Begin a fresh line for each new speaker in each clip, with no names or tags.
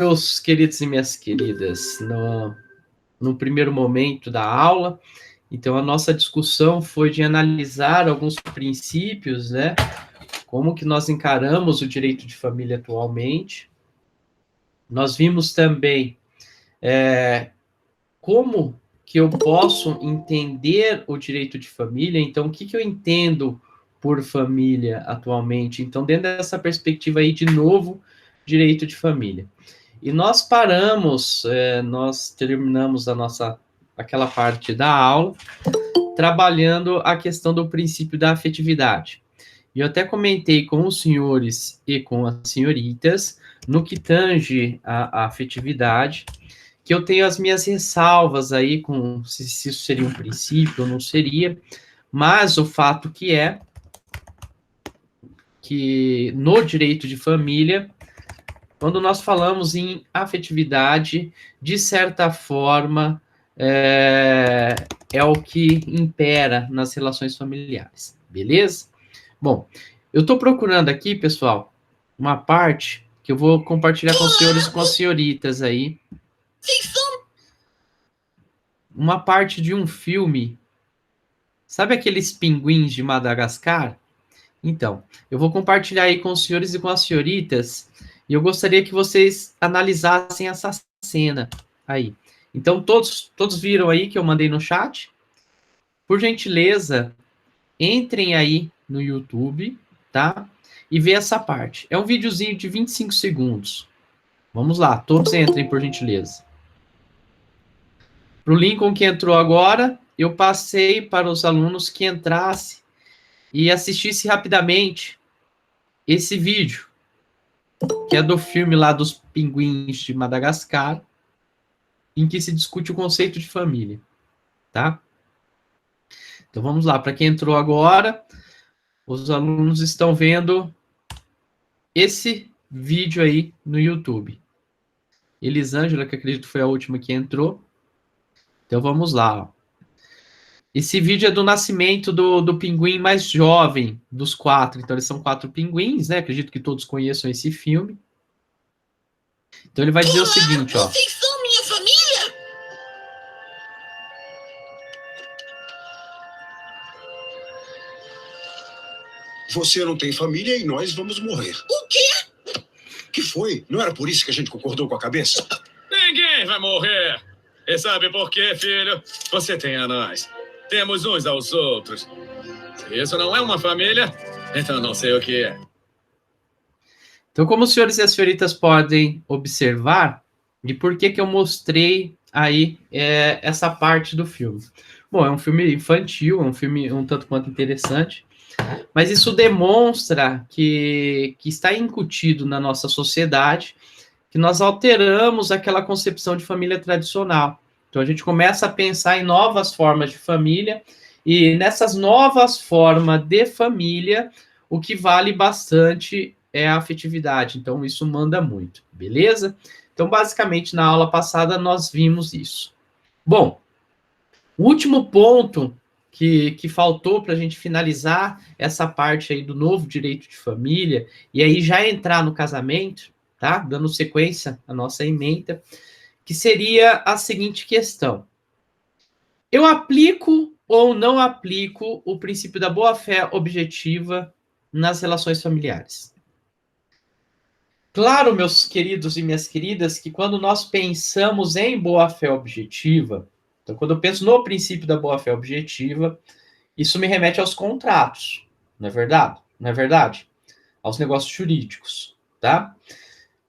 Meus queridos e minhas queridas, no primeiro momento da aula, então a nossa discussão foi de analisar alguns princípios, né? Como que nós encaramos o direito de família atualmente. Nós vimos também como que eu posso entender o direito de família, então o que eu entendo por família atualmente. Então, dentro dessa perspectiva aí, de novo, direito de família. E nós paramos, nós terminamos aquela parte da aula, trabalhando a questão do princípio da afetividade. E eu até comentei com os senhores e com as senhoritas, no que tange a afetividade, que eu tenho as minhas ressalvas aí com se isso seria um princípio ou não seria, mas o fato que no direito de família, quando nós falamos em afetividade, de certa forma, é o que impera nas relações familiares, beleza? Bom, eu estou procurando aqui, pessoal, uma parte que eu vou compartilhar com os senhores e com as senhoritas aí. Uma parte de um filme. Sabe aqueles pinguins de Madagascar? Então, eu vou compartilhar aí com os senhores e com as senhoritas, e eu gostaria que vocês analisassem essa cena aí. Então, todos viram aí que eu mandei no chat? Por gentileza, entrem aí no YouTube, tá? E vê essa parte. É um videozinho de 25 segundos. Vamos lá, todos entrem, por gentileza. Para o Lincoln que entrou agora, eu passei para os alunos que entrasse e assistisse rapidamente esse vídeo, que é do filme lá dos Pinguins de Madagascar, em que se discute o conceito de família, tá? Então vamos lá, para quem entrou agora, os alunos estão vendo esse vídeo aí no YouTube. Elisângela, que acredito foi a última que entrou. Então vamos lá. Esse vídeo é do nascimento do pinguim mais jovem dos 4. Então eles são 4 pinguins, né? Acredito que todos conheçam esse filme. Então ele vai dizer o seguinte, ó.
Vocês são minha família?
Você não tem família e nós vamos morrer.
O quê?
Que foi? Não era por isso que a gente concordou com a cabeça?
Ninguém vai morrer. E sabe por quê, filho? Você tem a nós. Temos uns aos outros. Se isso não é uma família, então não sei o que é.
Então, como os senhores e as senhoritas podem observar, e por que eu mostrei aí essa parte do filme? Bom, é um filme infantil, é um filme um tanto quanto interessante, mas isso demonstra que está incutido na nossa sociedade que nós alteramos aquela concepção de família tradicional. Então, a gente começa a pensar em novas formas de família, e nessas novas formas de família, o que vale bastante é a afetividade. Então, isso manda muito, beleza? Então, basicamente, na aula passada, nós vimos isso. Bom, o último ponto que faltou para a gente finalizar essa parte aí do novo direito de família, e aí já entrar no casamento, tá? Dando sequência à nossa ementa, que seria a seguinte questão. Eu aplico ou não aplico o princípio da boa-fé objetiva nas relações familiares? Claro, meus queridos e minhas queridas, que quando nós pensamos em boa-fé objetiva, então quando eu penso no princípio da boa-fé objetiva, isso me remete aos contratos, não é verdade? Não é verdade? Aos negócios jurídicos, tá?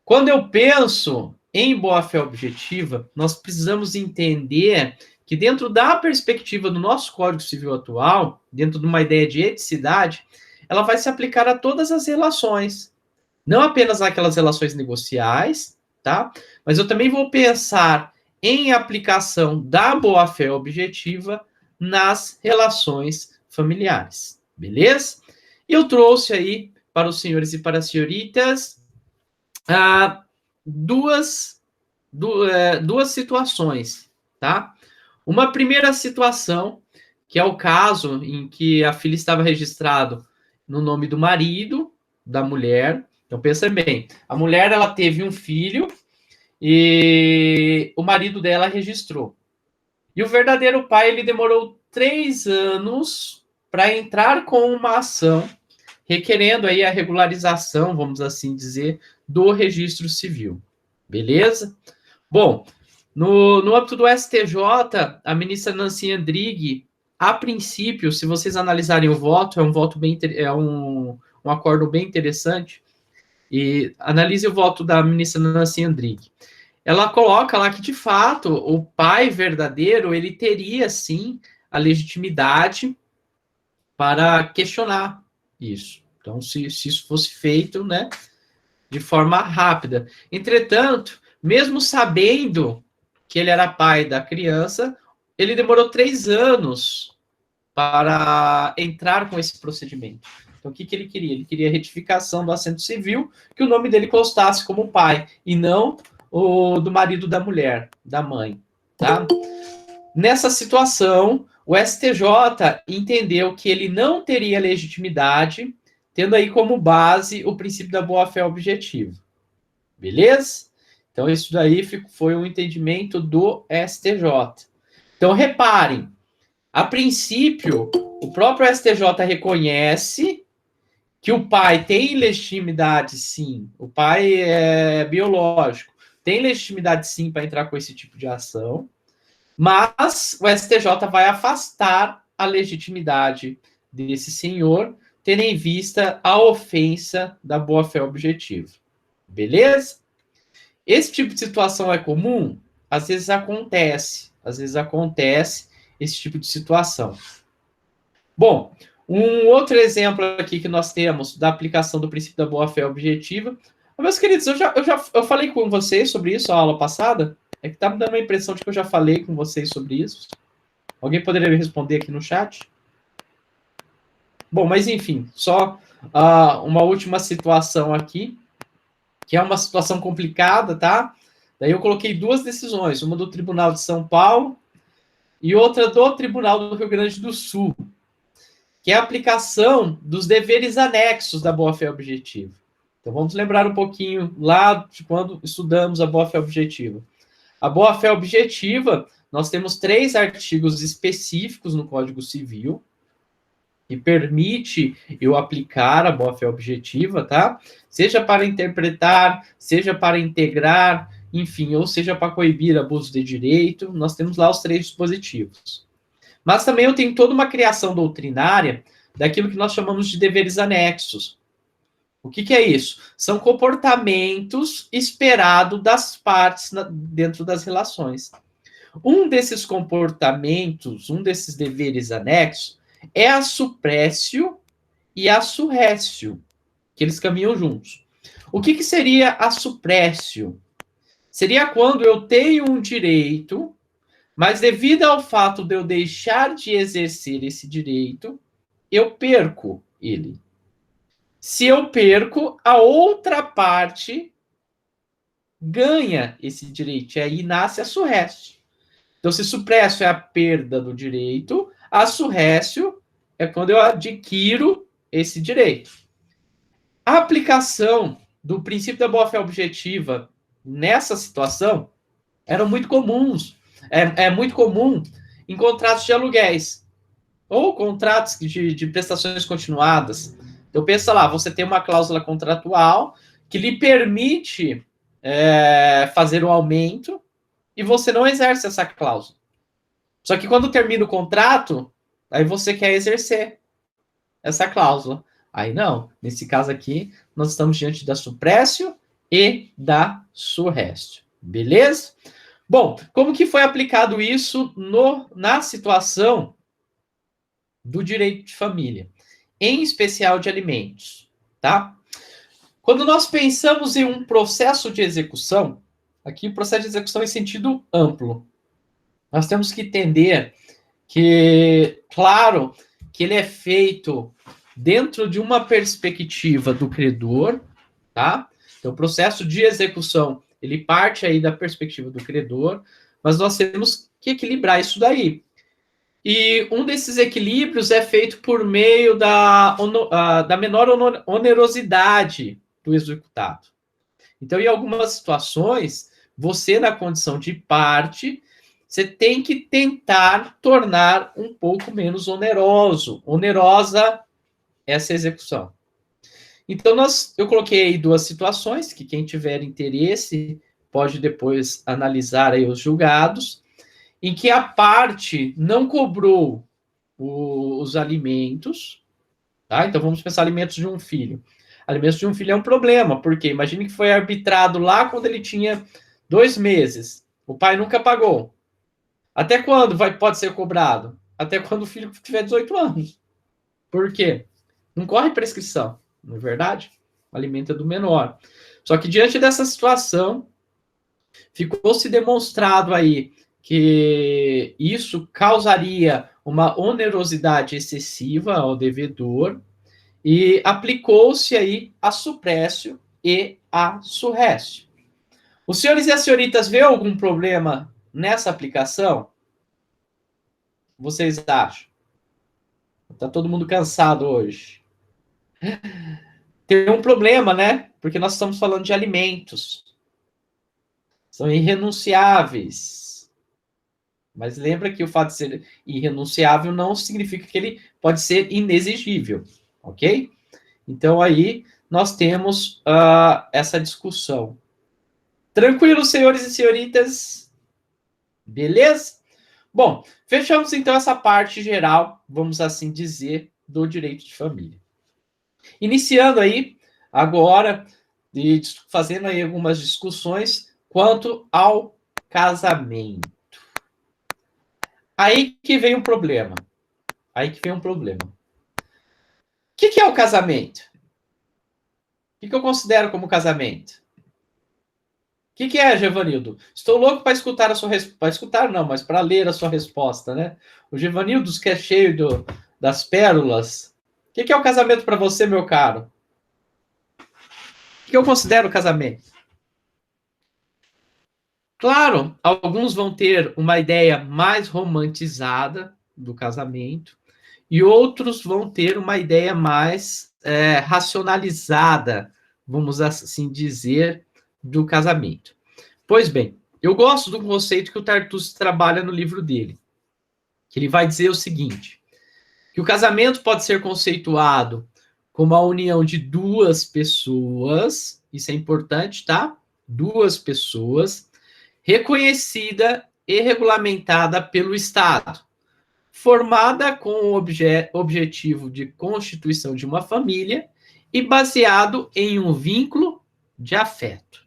Quando eu penso em boa-fé objetiva, nós precisamos entender que dentro da perspectiva do nosso Código Civil atual, dentro de uma ideia de eticidade, ela vai se aplicar a todas as relações, não apenas aquelas relações negociais, tá? Mas eu também vou pensar em aplicação da boa-fé objetiva nas relações familiares, beleza? E eu trouxe aí para os senhores e para as senhoritas duas situações, tá? Uma primeira situação, que é o caso em que a filha estava registrada no nome do marido, da mulher. Então, pensa bem, a mulher, ela teve um filho, e o marido dela registrou. E o verdadeiro pai, ele demorou 3 anos para entrar com uma ação requerendo aí a regularização, vamos assim dizer, do registro civil. Beleza? Bom, no âmbito do STJ, a ministra Nancy Andrighi, a princípio, se vocês analisarem o voto, é um voto bem, um acordo bem interessante, e analise o voto da ministra Nancy Andrighi. Ela coloca lá que, de fato, o pai verdadeiro, ele teria, sim, a legitimidade para questionar isso. Então, se isso fosse feito, né, de forma rápida. Entretanto, mesmo sabendo que ele era pai da criança, ele demorou 3 anos para entrar com esse procedimento. Então, o que ele queria? Ele queria a retificação do assento civil, que o nome dele constasse como pai, e não o do marido da mulher, da mãe. Tá? Nessa situação, o STJ entendeu que ele não teria legitimidade, tendo aí como base o princípio da boa-fé objetiva. Beleza? Então, isso daí foi um entendimento do STJ. Então, reparem, a princípio, o próprio STJ reconhece que o pai tem legitimidade, sim. O pai é biológico, tem legitimidade, sim, para entrar com esse tipo de ação, mas o STJ vai afastar a legitimidade desse senhor, tendo em vista a ofensa da boa-fé objetiva. Beleza? Esse tipo de situação é comum? Às vezes acontece esse tipo de situação. Bom, um outro exemplo aqui que nós temos da aplicação do princípio da boa-fé objetiva. Meus queridos, eu falei com vocês sobre isso na aula passada? É que tá me dando a impressão de que eu já falei com vocês sobre isso. Alguém poderia me responder aqui no chat? Bom, mas enfim, só uma última situação aqui, que é uma situação complicada, tá? Daí eu coloquei 2 decisões, uma do Tribunal de São Paulo e outra do Tribunal do Rio Grande do Sul, que é a aplicação dos deveres anexos da boa-fé objetiva. Então, vamos lembrar um pouquinho lá de quando estudamos a boa-fé objetiva. A boa-fé objetiva, nós temos 3 artigos específicos no Código Civil, que permite eu aplicar a boa-fé objetiva, tá? Seja para interpretar, seja para integrar, enfim, ou seja para coibir abuso de direito, nós temos lá os 3 dispositivos. Mas também eu tenho toda uma criação doutrinária daquilo que nós chamamos de deveres anexos. O que é isso? São comportamentos esperados das partes dentro das relações. Um desses comportamentos, um desses deveres anexos, é a suprécio e a surrécio, que eles caminham juntos. O que seria a suprécio? Seria quando eu tenho um direito, mas devido ao fato de eu deixar de exercer esse direito, eu perco ele. Se eu perco, a outra parte ganha esse direito. E aí nasce a surrécio. Então, se suprécio é a perda do direito, a surrécio é quando eu adquiro esse direito. A aplicação do princípio da boa-fé objetiva nessa situação eram muito comuns. É muito comum em contratos de aluguéis ou contratos de prestações continuadas. Então, pensa lá, você tem uma cláusula contratual que lhe permite fazer um aumento e você não exerce essa cláusula. Só que quando termina o contrato, aí você quer exercer essa cláusula. Aí não. Nesse caso aqui, nós estamos diante da suprécio e da surrécio. Beleza? Bom, como que foi aplicado isso na situação do direito de família? Em especial de alimentos, tá? Quando nós pensamos em um processo de execução, aqui o processo de execução em sentido amplo, nós temos que entender que, claro, que ele é feito dentro de uma perspectiva do credor, tá? Então, o processo de execução, ele parte aí da perspectiva do credor, mas nós temos que equilibrar isso daí. E um desses equilíbrios é feito por meio da menor onerosidade do executado. Então, em algumas situações, você, na condição de parte, você tem que tentar tornar um pouco menos onerosa essa execução. Então, eu coloquei aí 2 situações, que quem tiver interesse pode depois analisar aí os julgados, em que a parte não cobrou os alimentos, tá? Então, vamos pensar alimentos de um filho. Alimentos de um filho é um problema, porque imagine que foi arbitrado lá quando ele tinha 2 meses. O pai nunca pagou. Até quando pode ser cobrado? Até quando o filho tiver 18 anos. Por quê? Não corre prescrição, não é verdade? O alimento é do menor. Só que diante dessa situação, ficou se demonstrado aí que isso causaria uma onerosidade excessiva ao devedor e aplicou-se aí a suprécio e a surrécio. Os senhores e as senhoritas vê algum problema nessa aplicação? Vocês acham? Tá todo mundo cansado hoje. Tem um problema, né? Porque nós estamos falando de alimentos. São irrenunciáveis. Mas lembra que o fato de ser irrenunciável não significa que ele pode ser inexigível, ok? Então aí nós temos essa discussão. Tranquilo, senhores e senhoritas? Beleza? Bom, fechamos então essa parte geral, vamos assim dizer, do direito de família. Iniciando aí, agora, e fazendo aí algumas discussões quanto ao casamento. Aí que vem um problema. O que é o casamento? O que eu considero como casamento? O que é, Gevanildo? Estou louco para escutar a sua resposta. Para escutar não, mas para ler a sua resposta, né? O Gevanildo, que é cheio das pérolas. O que é o casamento para você, meu caro? O que eu considero casamento? Claro, alguns vão ter uma ideia mais romantizada do casamento e outros vão ter uma ideia mais racionalizada, vamos assim dizer, do casamento. Pois bem, eu gosto do conceito que o Tartucci trabalha no livro dele, que ele vai dizer o seguinte, que o casamento pode ser conceituado como a união de 2 pessoas, isso é importante, tá? 2 pessoas, reconhecida e regulamentada pelo Estado, formada com o objetivo de constituição de uma família e baseado em um vínculo de afeto.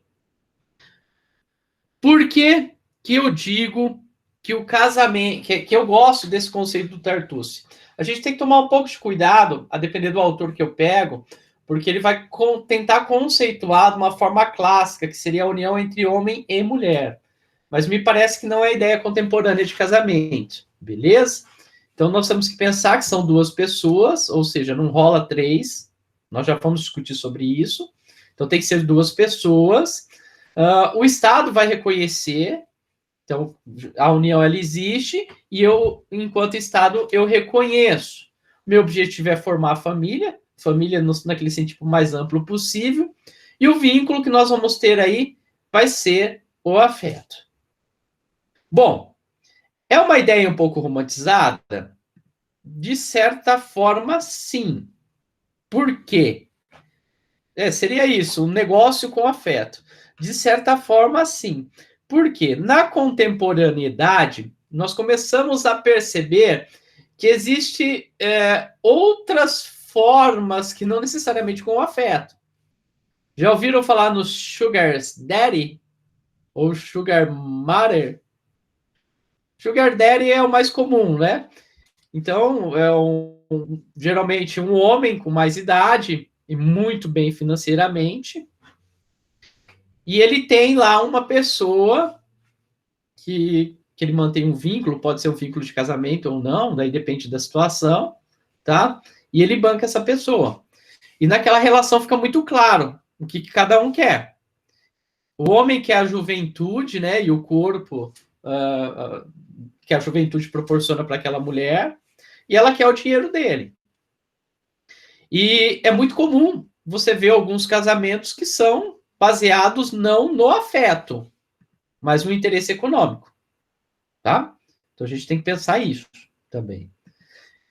Por que eu digo que o casamento, que eu gosto desse conceito do Tartucci? A gente tem que tomar um pouco de cuidado, a depender do autor que eu pego, porque ele vai tentar conceituar de uma forma clássica, que seria a união entre homem e mulher. Mas me parece que não é a ideia contemporânea de casamento, beleza? Então, nós temos que pensar que são 2 pessoas, ou seja, não rola 3, nós já vamos discutir sobre isso. Então, tem que ser 2 pessoas. O Estado vai reconhecer, então, a união, ela existe, e eu, enquanto Estado, eu reconheço. Meu objetivo é formar a família naquele sentido mais amplo possível, e o vínculo que nós vamos ter aí vai ser o afeto. Bom, é uma ideia um pouco romantizada? De certa forma, sim. Por quê? Seria isso, um negócio com afeto. De certa forma, sim. Por quê? Na contemporaneidade, nós começamos a perceber que existe outras formas que não necessariamente com afeto. Já ouviram falar no Sugar Daddy? Ou Sugar Mother? Sugar Daddy é o mais comum, né? Então, geralmente um homem com mais idade e muito bem financeiramente, e ele tem lá uma pessoa que ele mantém um vínculo, pode ser um vínculo de casamento ou não, daí depende da situação, tá? E ele banca essa pessoa. E naquela relação fica muito claro o que cada um quer. O homem quer a juventude, né, e o corpo que a juventude proporciona para aquela mulher, e ela quer o dinheiro dele. E é muito comum você ver alguns casamentos que são baseados não no afeto, mas um interesse econômico, tá? Então a gente tem que pensar isso também.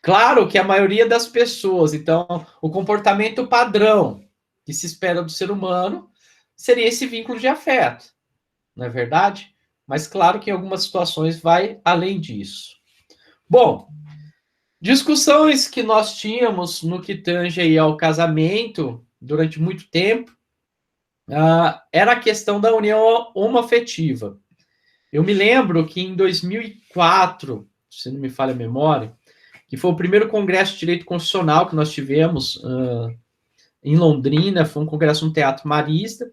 Claro que a maioria das pessoas, então, o comportamento padrão que se espera do ser humano seria esse vínculo de afeto, não é verdade? Mas claro que em algumas situações vai além disso. Bom, discussões que nós tínhamos no que tange aí ao casamento durante muito tempo era a questão da união homoafetiva. Eu me lembro que em 2004, se não me falha a memória, que foi o primeiro congresso de direito constitucional que nós tivemos em Londrina, foi um congresso no Teatro Marista,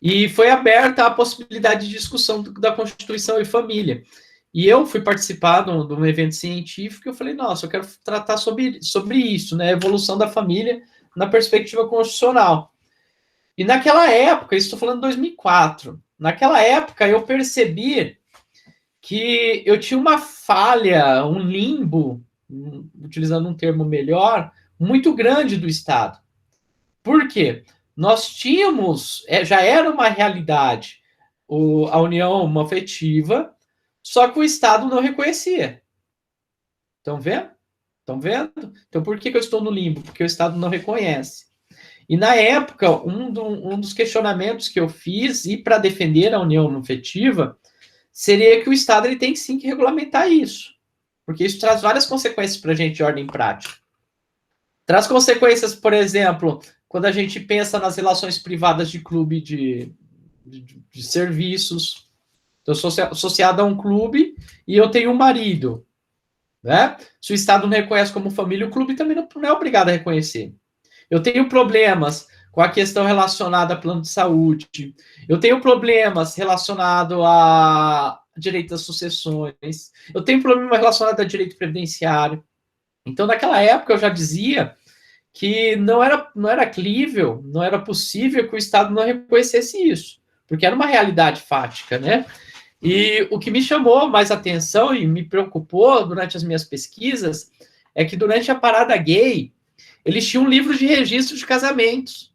e foi aberta a possibilidade de discussão da Constituição e família. E eu fui participar de um evento científico e eu falei, nossa, eu quero tratar sobre isso, né, a evolução da família na perspectiva constitucional. E naquela época, estou falando de 2004, naquela época eu percebi que eu tinha uma falha, um limbo, utilizando um termo melhor, muito grande do Estado. Por quê? Nós tínhamos, já era uma realidade, a união homoafetiva, só que o Estado não reconhecia. Estão vendo? Estão vendo? Então, por que eu estou no limbo? Porque o Estado não reconhece. E, na época, um dos questionamentos que eu fiz, e para defender a união homoafetiva, seria que o Estado ele tem sim que regulamentar isso. Porque isso traz várias consequências para a gente de ordem prática. Traz consequências, por exemplo, quando a gente pensa nas relações privadas de clube de serviços. Então, eu sou associado a um clube e eu tenho um marido. Né? Se o Estado não reconhece como família, o clube também não é obrigado a reconhecer. Eu tenho problemas com a questão relacionada a plano de saúde. Eu tenho problemas relacionados a direito às sucessões. Eu tenho problema relacionado a direito previdenciário. Então, naquela época, eu já dizia que não era crível, não era possível que o Estado não reconhecesse isso, porque era uma realidade fática, né? E o que me chamou mais atenção e me preocupou durante as minhas pesquisas é que durante a parada gay, eles tinham um livro de registro de casamentos.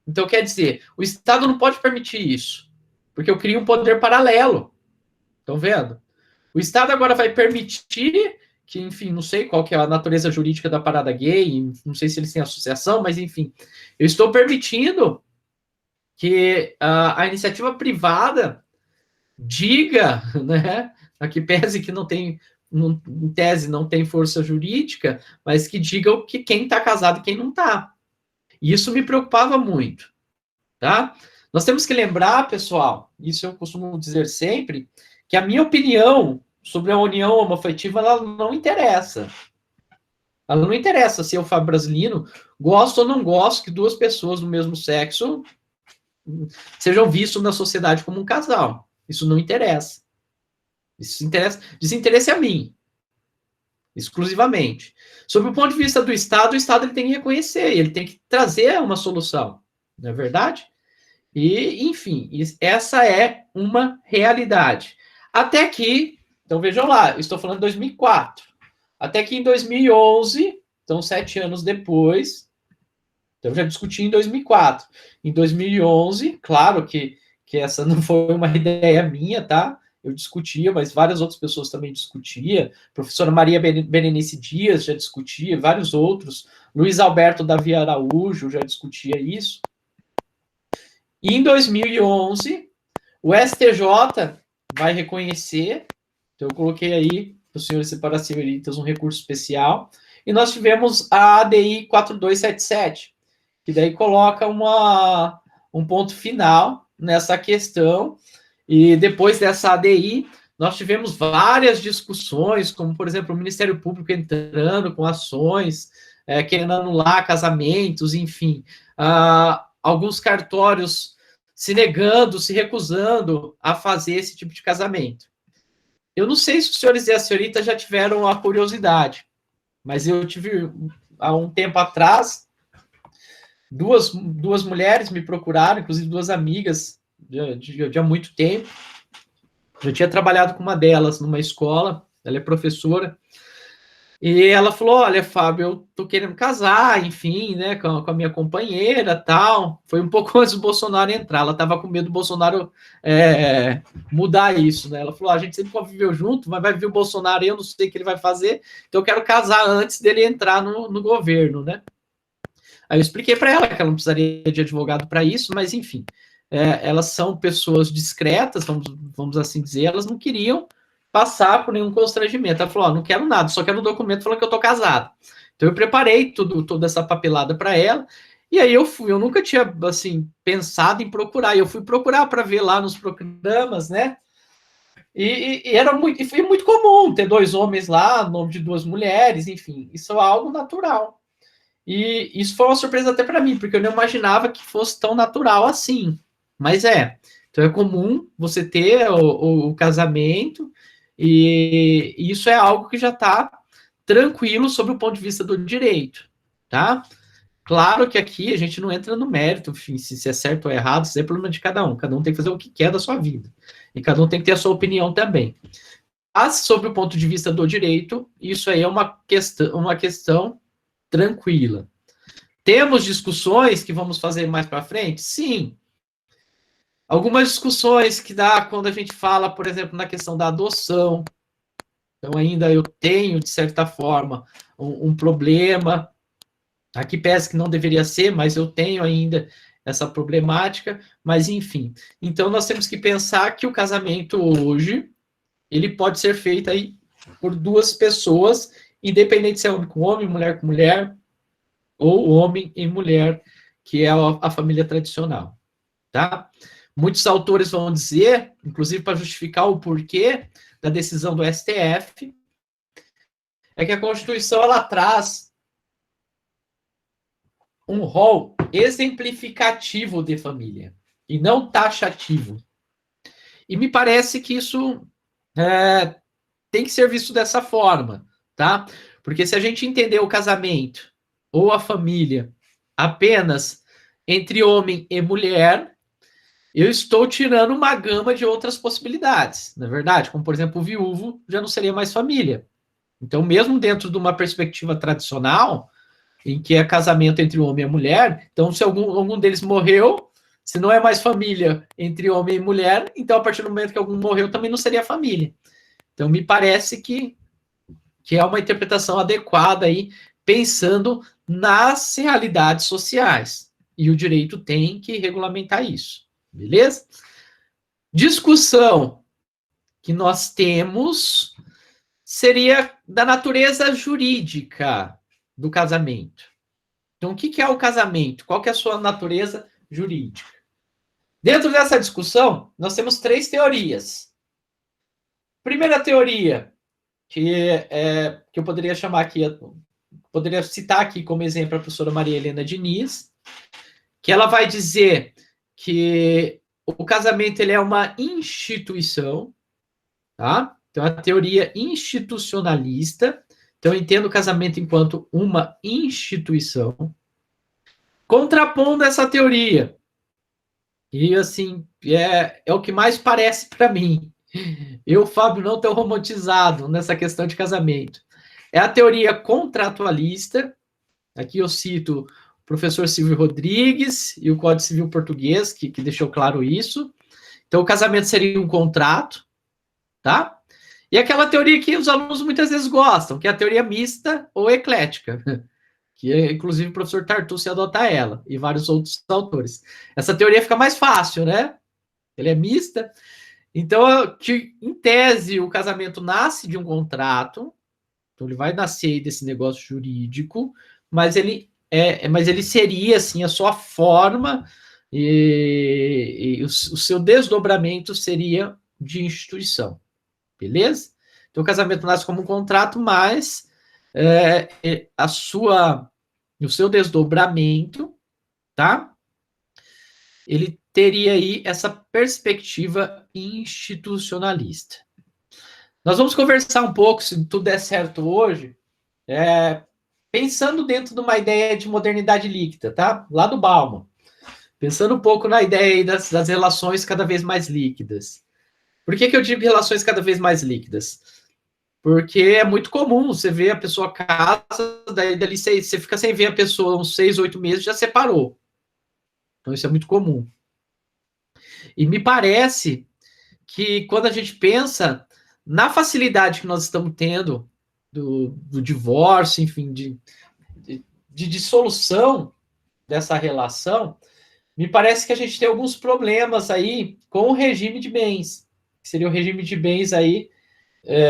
Então, quer dizer, o Estado não pode permitir isso, porque eu crio um poder paralelo. Estão vendo? O Estado agora vai permitir que, enfim, não sei qual que é a natureza jurídica da parada gay, não sei se eles têm associação, mas, enfim, eu estou permitindo que a iniciativa privada diga, né, a que pese que não tem, em tese, não tem força jurídica, mas que diga que quem está casado e quem não está. E isso me preocupava muito, tá? Nós temos que lembrar, pessoal, isso eu costumo dizer sempre, que a minha opinião sobre a união homoafetiva, ela não interessa. Ela não interessa se eu, Fábio Brasilino, gosto ou não gosto que duas pessoas do mesmo sexo sejam vistos na sociedade como um casal. Isso não interessa. Isso desinteressa a mim, exclusivamente. Sob o ponto de vista do Estado, o Estado ele tem que reconhecer, ele tem que trazer uma solução, não é verdade? E, enfim, essa é uma realidade. Até que, então vejam lá, eu estou falando de 2004, até que em 2011, então 7 anos depois, então eu já discuti em 2004. Em 2011, claro que essa não foi uma ideia minha, tá? Eu discutia, mas várias outras pessoas também discutiam. A professora Maria Berenice Dias já discutia, vários outros. Luiz Alberto Davi Araújo já discutia isso. E em 2011, o STJ vai reconhecer, então eu coloquei aí para os senhores separacionistas um recurso especial, e nós tivemos a ADI 4277, que daí coloca um ponto final nessa questão, e depois dessa ADI, nós tivemos várias discussões, como, por exemplo, o Ministério Público entrando com ações, querendo anular casamentos, enfim, alguns cartórios se negando, se recusando a fazer esse tipo de casamento. Eu não sei se os senhores e as senhoritas já tiveram a curiosidade, mas eu tive, há um tempo atrás, duas mulheres me procuraram, inclusive duas amigas de há muito tempo. Eu tinha trabalhado com uma delas numa escola, ela é professora, E ela falou, olha, Fábio, eu tô querendo casar, enfim, né, com a minha companheira, tal. Foi um pouco antes do Bolsonaro entrar, ela tava com medo do Bolsonaro mudar isso, né? Ela falou, a gente sempre conviveu junto, mas vai vir o Bolsonaro e eu não sei o que ele vai fazer, então eu quero casar antes dele entrar no governo, né? Aí eu expliquei para ela que ela não precisaria de advogado para isso, mas enfim, elas são pessoas discretas, vamos assim dizer, elas não queriam passar por nenhum constrangimento. Ela falou, não quero nada, só quero um documento falando que eu tô casado. Então eu preparei toda essa papelada para ela, e aí eu nunca tinha, assim, pensado em procurar, eu fui procurar para ver lá nos programas, né, e foi muito comum ter 2 homens lá, no nome de 2 mulheres, enfim, isso é algo natural. E isso foi uma surpresa até para mim, porque eu não imaginava que fosse tão natural assim. Mas então é comum você ter o casamento, e isso é algo que já está tranquilo sob o ponto de vista do direito, tá? Claro que aqui a gente não entra no mérito, enfim, se é certo ou errado, isso é problema de cada um tem que fazer o que quer da sua vida, e cada um tem que ter a sua opinião também. Mas, sob o ponto de vista do direito, isso aí é uma questão tranquila. Temos discussões que vamos fazer mais para frente? Sim. Algumas discussões que dá quando a gente fala, por exemplo, na questão da adoção. Então, ainda eu tenho, de certa forma, um problema. Aqui parece que não deveria ser, mas eu tenho ainda essa problemática. Mas, enfim. Então, nós temos que pensar que o casamento hoje, ele pode ser feito aí por 2 pessoas, independente se é homem com homem, mulher com mulher, ou homem e mulher, que é a família tradicional, tá? Muitos autores vão dizer, inclusive para justificar o porquê da decisão do STF, é que a Constituição ela traz um rol exemplificativo de família e não taxativo. E me parece que isso tem que ser visto dessa forma, tá? Porque se a gente entender o casamento ou a família apenas entre homem e mulher, eu estou tirando uma gama de outras possibilidades, na verdade, como, por exemplo, o viúvo já não seria mais família. Então, mesmo dentro de uma perspectiva tradicional, em que é casamento entre o homem e a mulher, então, se algum deles morreu, se não é mais família entre homem e mulher, então, a partir do momento que algum morreu, também não seria família. Então, me parece que é uma interpretação adequada aí, pensando nas realidades sociais. E o direito tem que regulamentar isso. Beleza? Discussão que nós temos seria da natureza jurídica do casamento. Então, o que é o casamento? Qual que é a sua natureza jurídica? Dentro dessa discussão, nós temos 3 teorias. Primeira teoria, que eu poderia chamar aqui, poderia citar aqui como exemplo a professora Maria Helena Diniz, que ela vai dizer que o casamento ele é uma instituição, tá? Então, a teoria institucionalista. Então, eu entendo o casamento enquanto uma instituição. Contrapondo essa teoria, e assim, é o que mais parece para mim. Eu, Fábio, não estou romantizado nessa questão de casamento. É a teoria contratualista. Aqui eu cito o professor Silvio Rodrigues e o Código Civil Português, que deixou claro isso. Então, o casamento seria um contrato, tá? E aquela teoria que os alunos muitas vezes gostam, que é a teoria mista ou eclética, que inclusive o professor Tartucci adota ela, e vários outros autores. Essa teoria fica mais fácil, né? Ele é mista. Então, que, em tese, o casamento nasce de um contrato, então ele vai nascer desse negócio jurídico, mas ele seria, assim, a sua forma e o seu desdobramento seria de instituição, beleza? Então, o casamento nasce como um contrato, mas o seu desdobramento, tá? Ele teria aí essa perspectiva institucionalista. Nós vamos conversar um pouco, se tudo der certo hoje, pensando dentro de uma ideia de modernidade líquida, tá? Lá do Bauman. Pensando um pouco na ideia aí das relações cada vez mais líquidas. Por que eu digo relações cada vez mais líquidas? Porque é muito comum, você vê a pessoa casa, daí dali você fica sem ver a pessoa uns 6, 8 meses, já separou. Então isso é muito comum. E me parece que quando a gente pensa na facilidade que nós estamos tendo do divórcio, enfim, de dissolução dessa relação, me parece que a gente tem alguns problemas aí com o regime de bens. Que seria o regime de bens aí,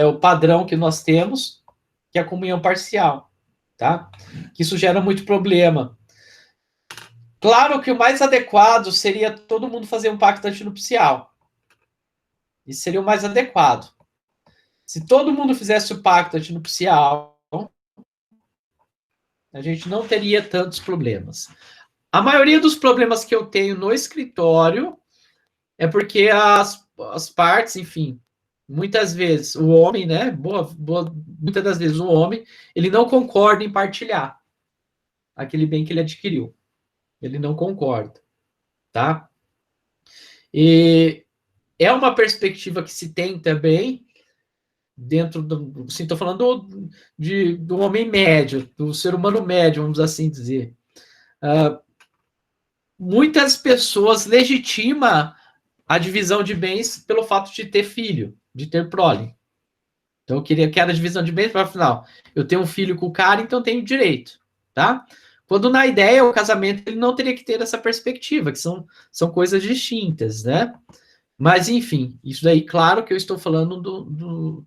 o padrão que nós temos, que é a comunhão parcial, tá? Que isso gera muito problema. Claro que o mais adequado seria todo mundo fazer um pacto antinupcial. Isso seria o mais adequado. Se todo mundo fizesse o pacto antinupcial, a gente não teria tantos problemas. A maioria dos problemas que eu tenho no escritório é porque as partes, enfim, muitas vezes o homem, né? Muitas das vezes o homem, ele não concorda em partilhar aquele bem que ele adquiriu. Ele não concorda, tá? E é uma perspectiva que se tem também dentro do... Sim, estou falando do homem médio, do ser humano médio, vamos assim dizer. Muitas pessoas legitimam a divisão de bens pelo fato de ter filho, de ter prole. Então, eu queria que era a divisão de bens para o final. Eu tenho um filho com o cara, então eu tenho direito, tá? Quando na ideia, o casamento ele não teria que ter essa perspectiva, que são coisas distintas, né? Mas, enfim, isso daí, claro que eu estou falando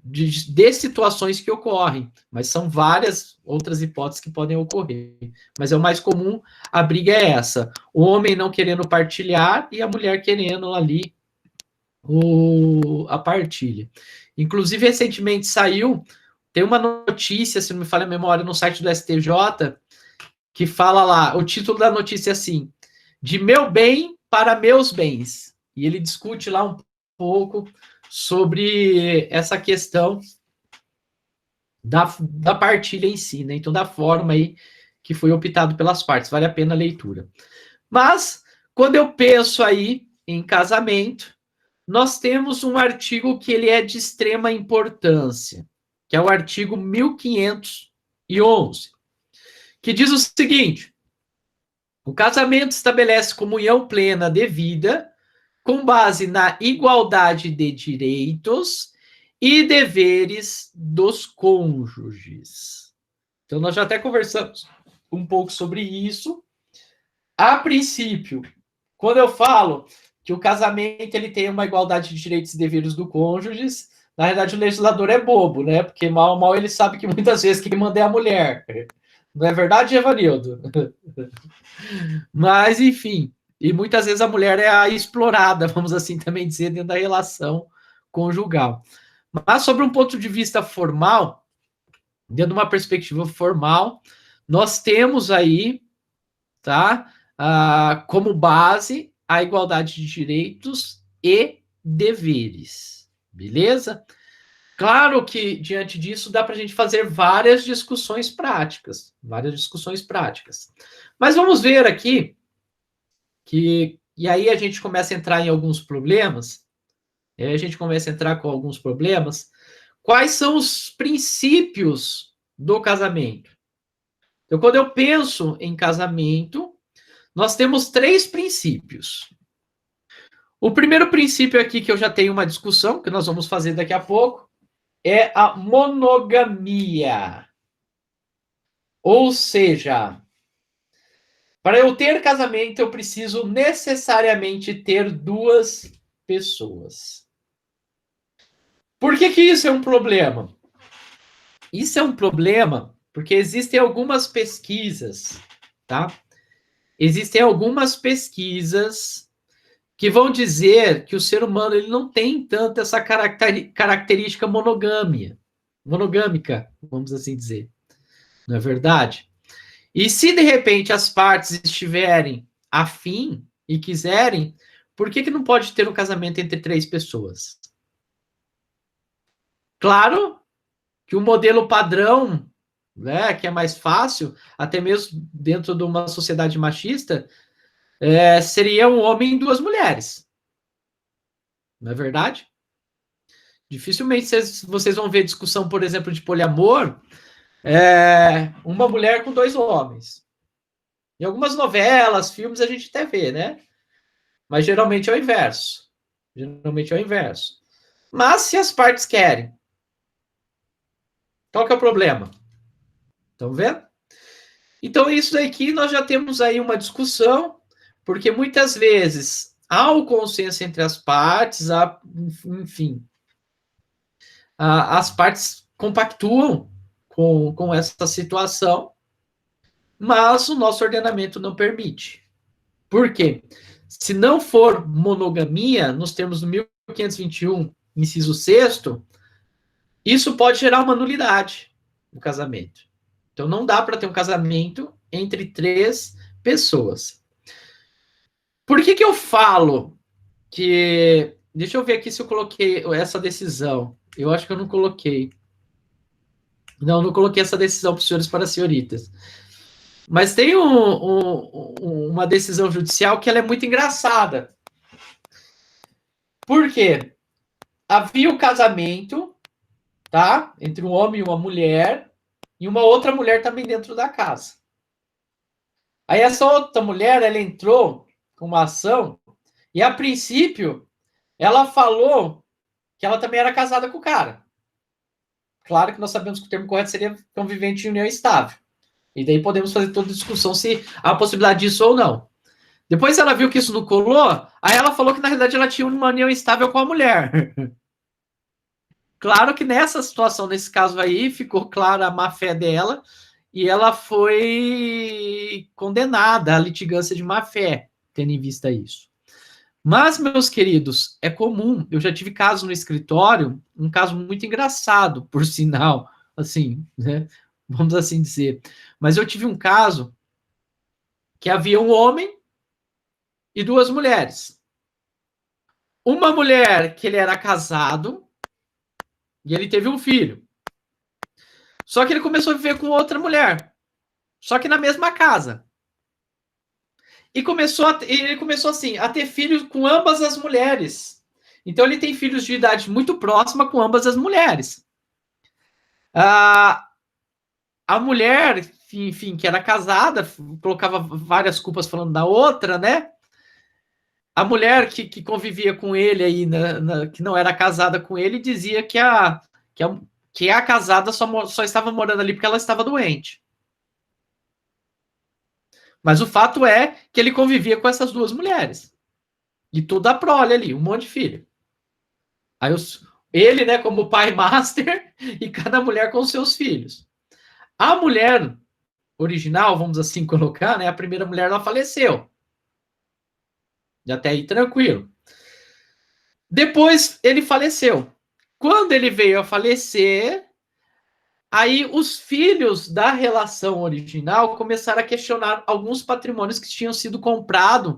de situações que ocorrem, mas são várias outras hipóteses que podem ocorrer. Mas é o mais comum, a briga é essa. O homem não querendo partilhar e a mulher querendo ali a partilha. Inclusive, recentemente saiu, tem uma notícia, se não me falha a memória, no site do STJ, que fala lá, o título da notícia é assim, de meu bem para meus bens. E ele discute lá um pouco sobre essa questão da partilha em si, né? Então, da forma aí que foi optado pelas partes. Vale a pena a leitura. Mas, quando eu penso aí em casamento, nós temos um artigo que ele é de extrema importância, que é o artigo 1511, que diz o seguinte: o casamento estabelece comunhão plena devida com base na igualdade de direitos e deveres dos cônjuges. Então, nós já até conversamos um pouco sobre isso. A princípio, quando eu falo que o casamento ele tem uma igualdade de direitos e deveres do cônjuges, na verdade o legislador é bobo, né? Porque mal ele sabe que muitas vezes quem manda é a mulher. Não é verdade, Evanildo? Mas, enfim, e muitas vezes a mulher é a explorada, vamos assim também dizer, dentro da relação conjugal. Mas sobre um ponto de vista formal, dentro de uma perspectiva formal, nós temos aí, tá, como base a igualdade de direitos e deveres, beleza? Claro que, diante disso, dá para a gente fazer várias discussões práticas. Mas vamos ver aqui e aí a gente começa a entrar em alguns problemas, Quais são os princípios do casamento? Então, quando eu penso em casamento, nós temos 3 princípios. O primeiro princípio aqui, que eu já tenho uma discussão, que nós vamos fazer daqui a pouco, é a monogamia. Ou seja, para eu ter casamento, eu preciso necessariamente ter 2 pessoas. Por que isso é um problema? Isso é um problema porque existem algumas pesquisas, tá? Existem algumas pesquisas que vão dizer que o ser humano ele não tem tanto essa característica monogâmica, vamos assim dizer. Não é verdade? E se de repente as partes estiverem afim e quiserem, por que não pode ter um casamento entre 3 pessoas? Claro que o modelo padrão, né, que é mais fácil, até mesmo dentro de uma sociedade machista, seria um homem e 2 mulheres. Não é verdade? Dificilmente vocês vão ver discussão, por exemplo, de poliamor, uma mulher com 2 homens. Em algumas novelas, filmes, a gente até vê, né? Mas geralmente é o inverso. Geralmente é o inverso. Mas se as partes querem, qual que é o problema? Estão vendo? Então, isso daqui nós já temos aí uma discussão, porque muitas vezes há o consenso entre as partes, enfim, as partes compactuam com essa situação, mas o nosso ordenamento não permite. Por quê? Se não for monogamia, nos termos do 1521, inciso 6º, isso pode gerar uma nulidade no casamento. Então, não dá para ter um casamento entre 3 pessoas. Por que eu falo que... Deixa eu ver aqui se eu coloquei essa decisão. Eu acho que eu não coloquei. Não coloquei essa decisão para os senhores e para as senhoritas. Mas tem uma decisão judicial que ela é muito engraçada. Por quê? Havia o casamento, tá? Entre um homem e uma mulher, e uma outra mulher também dentro da casa. Aí essa outra mulher, ela entrou com uma ação, e a princípio, ela falou que ela também era casada com o cara. Claro que nós sabemos que o termo correto seria convivente em união estável. E daí podemos fazer toda a discussão se há possibilidade disso ou não. Depois ela viu que isso não colou, aí ela falou que na realidade ela tinha uma união estável com a mulher. Claro que nessa situação, nesse caso aí, ficou clara a má-fé dela e ela foi condenada à litigância de má-fé, tendo em vista isso. Mas, meus queridos, é comum, eu já tive caso no escritório, um caso muito engraçado, por sinal, assim, né? Vamos assim dizer. Mas eu tive um caso que havia um homem e 2 mulheres. Uma mulher que ele era casado e ele teve um filho. Só que ele começou a viver com outra mulher. Só que na mesma casa. E ele começou assim, a ter filhos com ambas as mulheres. Então ele tem filhos de idade muito próxima com ambas as mulheres. A mulher, enfim, que era casada, colocava várias culpas falando da outra, né? A mulher que convivia com ele aí, que não era casada com ele, dizia que a casada só estava morando ali porque ela estava doente. Mas o fato é que ele convivia com essas 2 mulheres. E toda a prole ali, um monte de filho. Aí ele, né, como pai master, e cada mulher com seus filhos. A mulher original, vamos assim colocar, né, a primeira mulher, ela faleceu. E até aí tranquilo. Depois ele faleceu. Quando ele veio a falecer, aí os filhos da relação original começaram a questionar alguns patrimônios que tinham sido comprados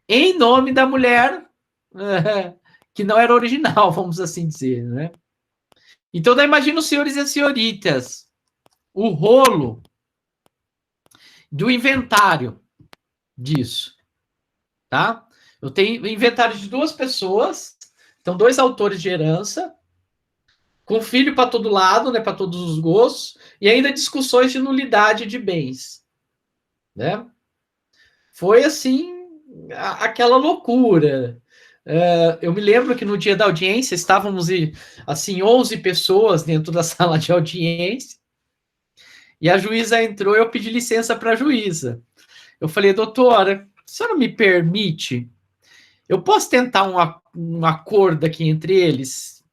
em nome da mulher que não era original, vamos assim dizer, né? Então, daí imagina os senhores e as senhoritas, o rolo do inventário disso, tá? Eu tenho inventário de 2 pessoas, então 2 autores de herança, com filho para todo lado, né, para todos os gostos, e ainda discussões de nulidade de bens, né? Foi assim, aquela loucura. Eu me lembro que no dia da audiência estávamos assim 11 pessoas dentro da sala de audiência, e a juíza entrou, eu pedi licença para a juíza. Eu falei, doutora, a senhora me permite? Eu posso tentar um acordo aqui entre eles?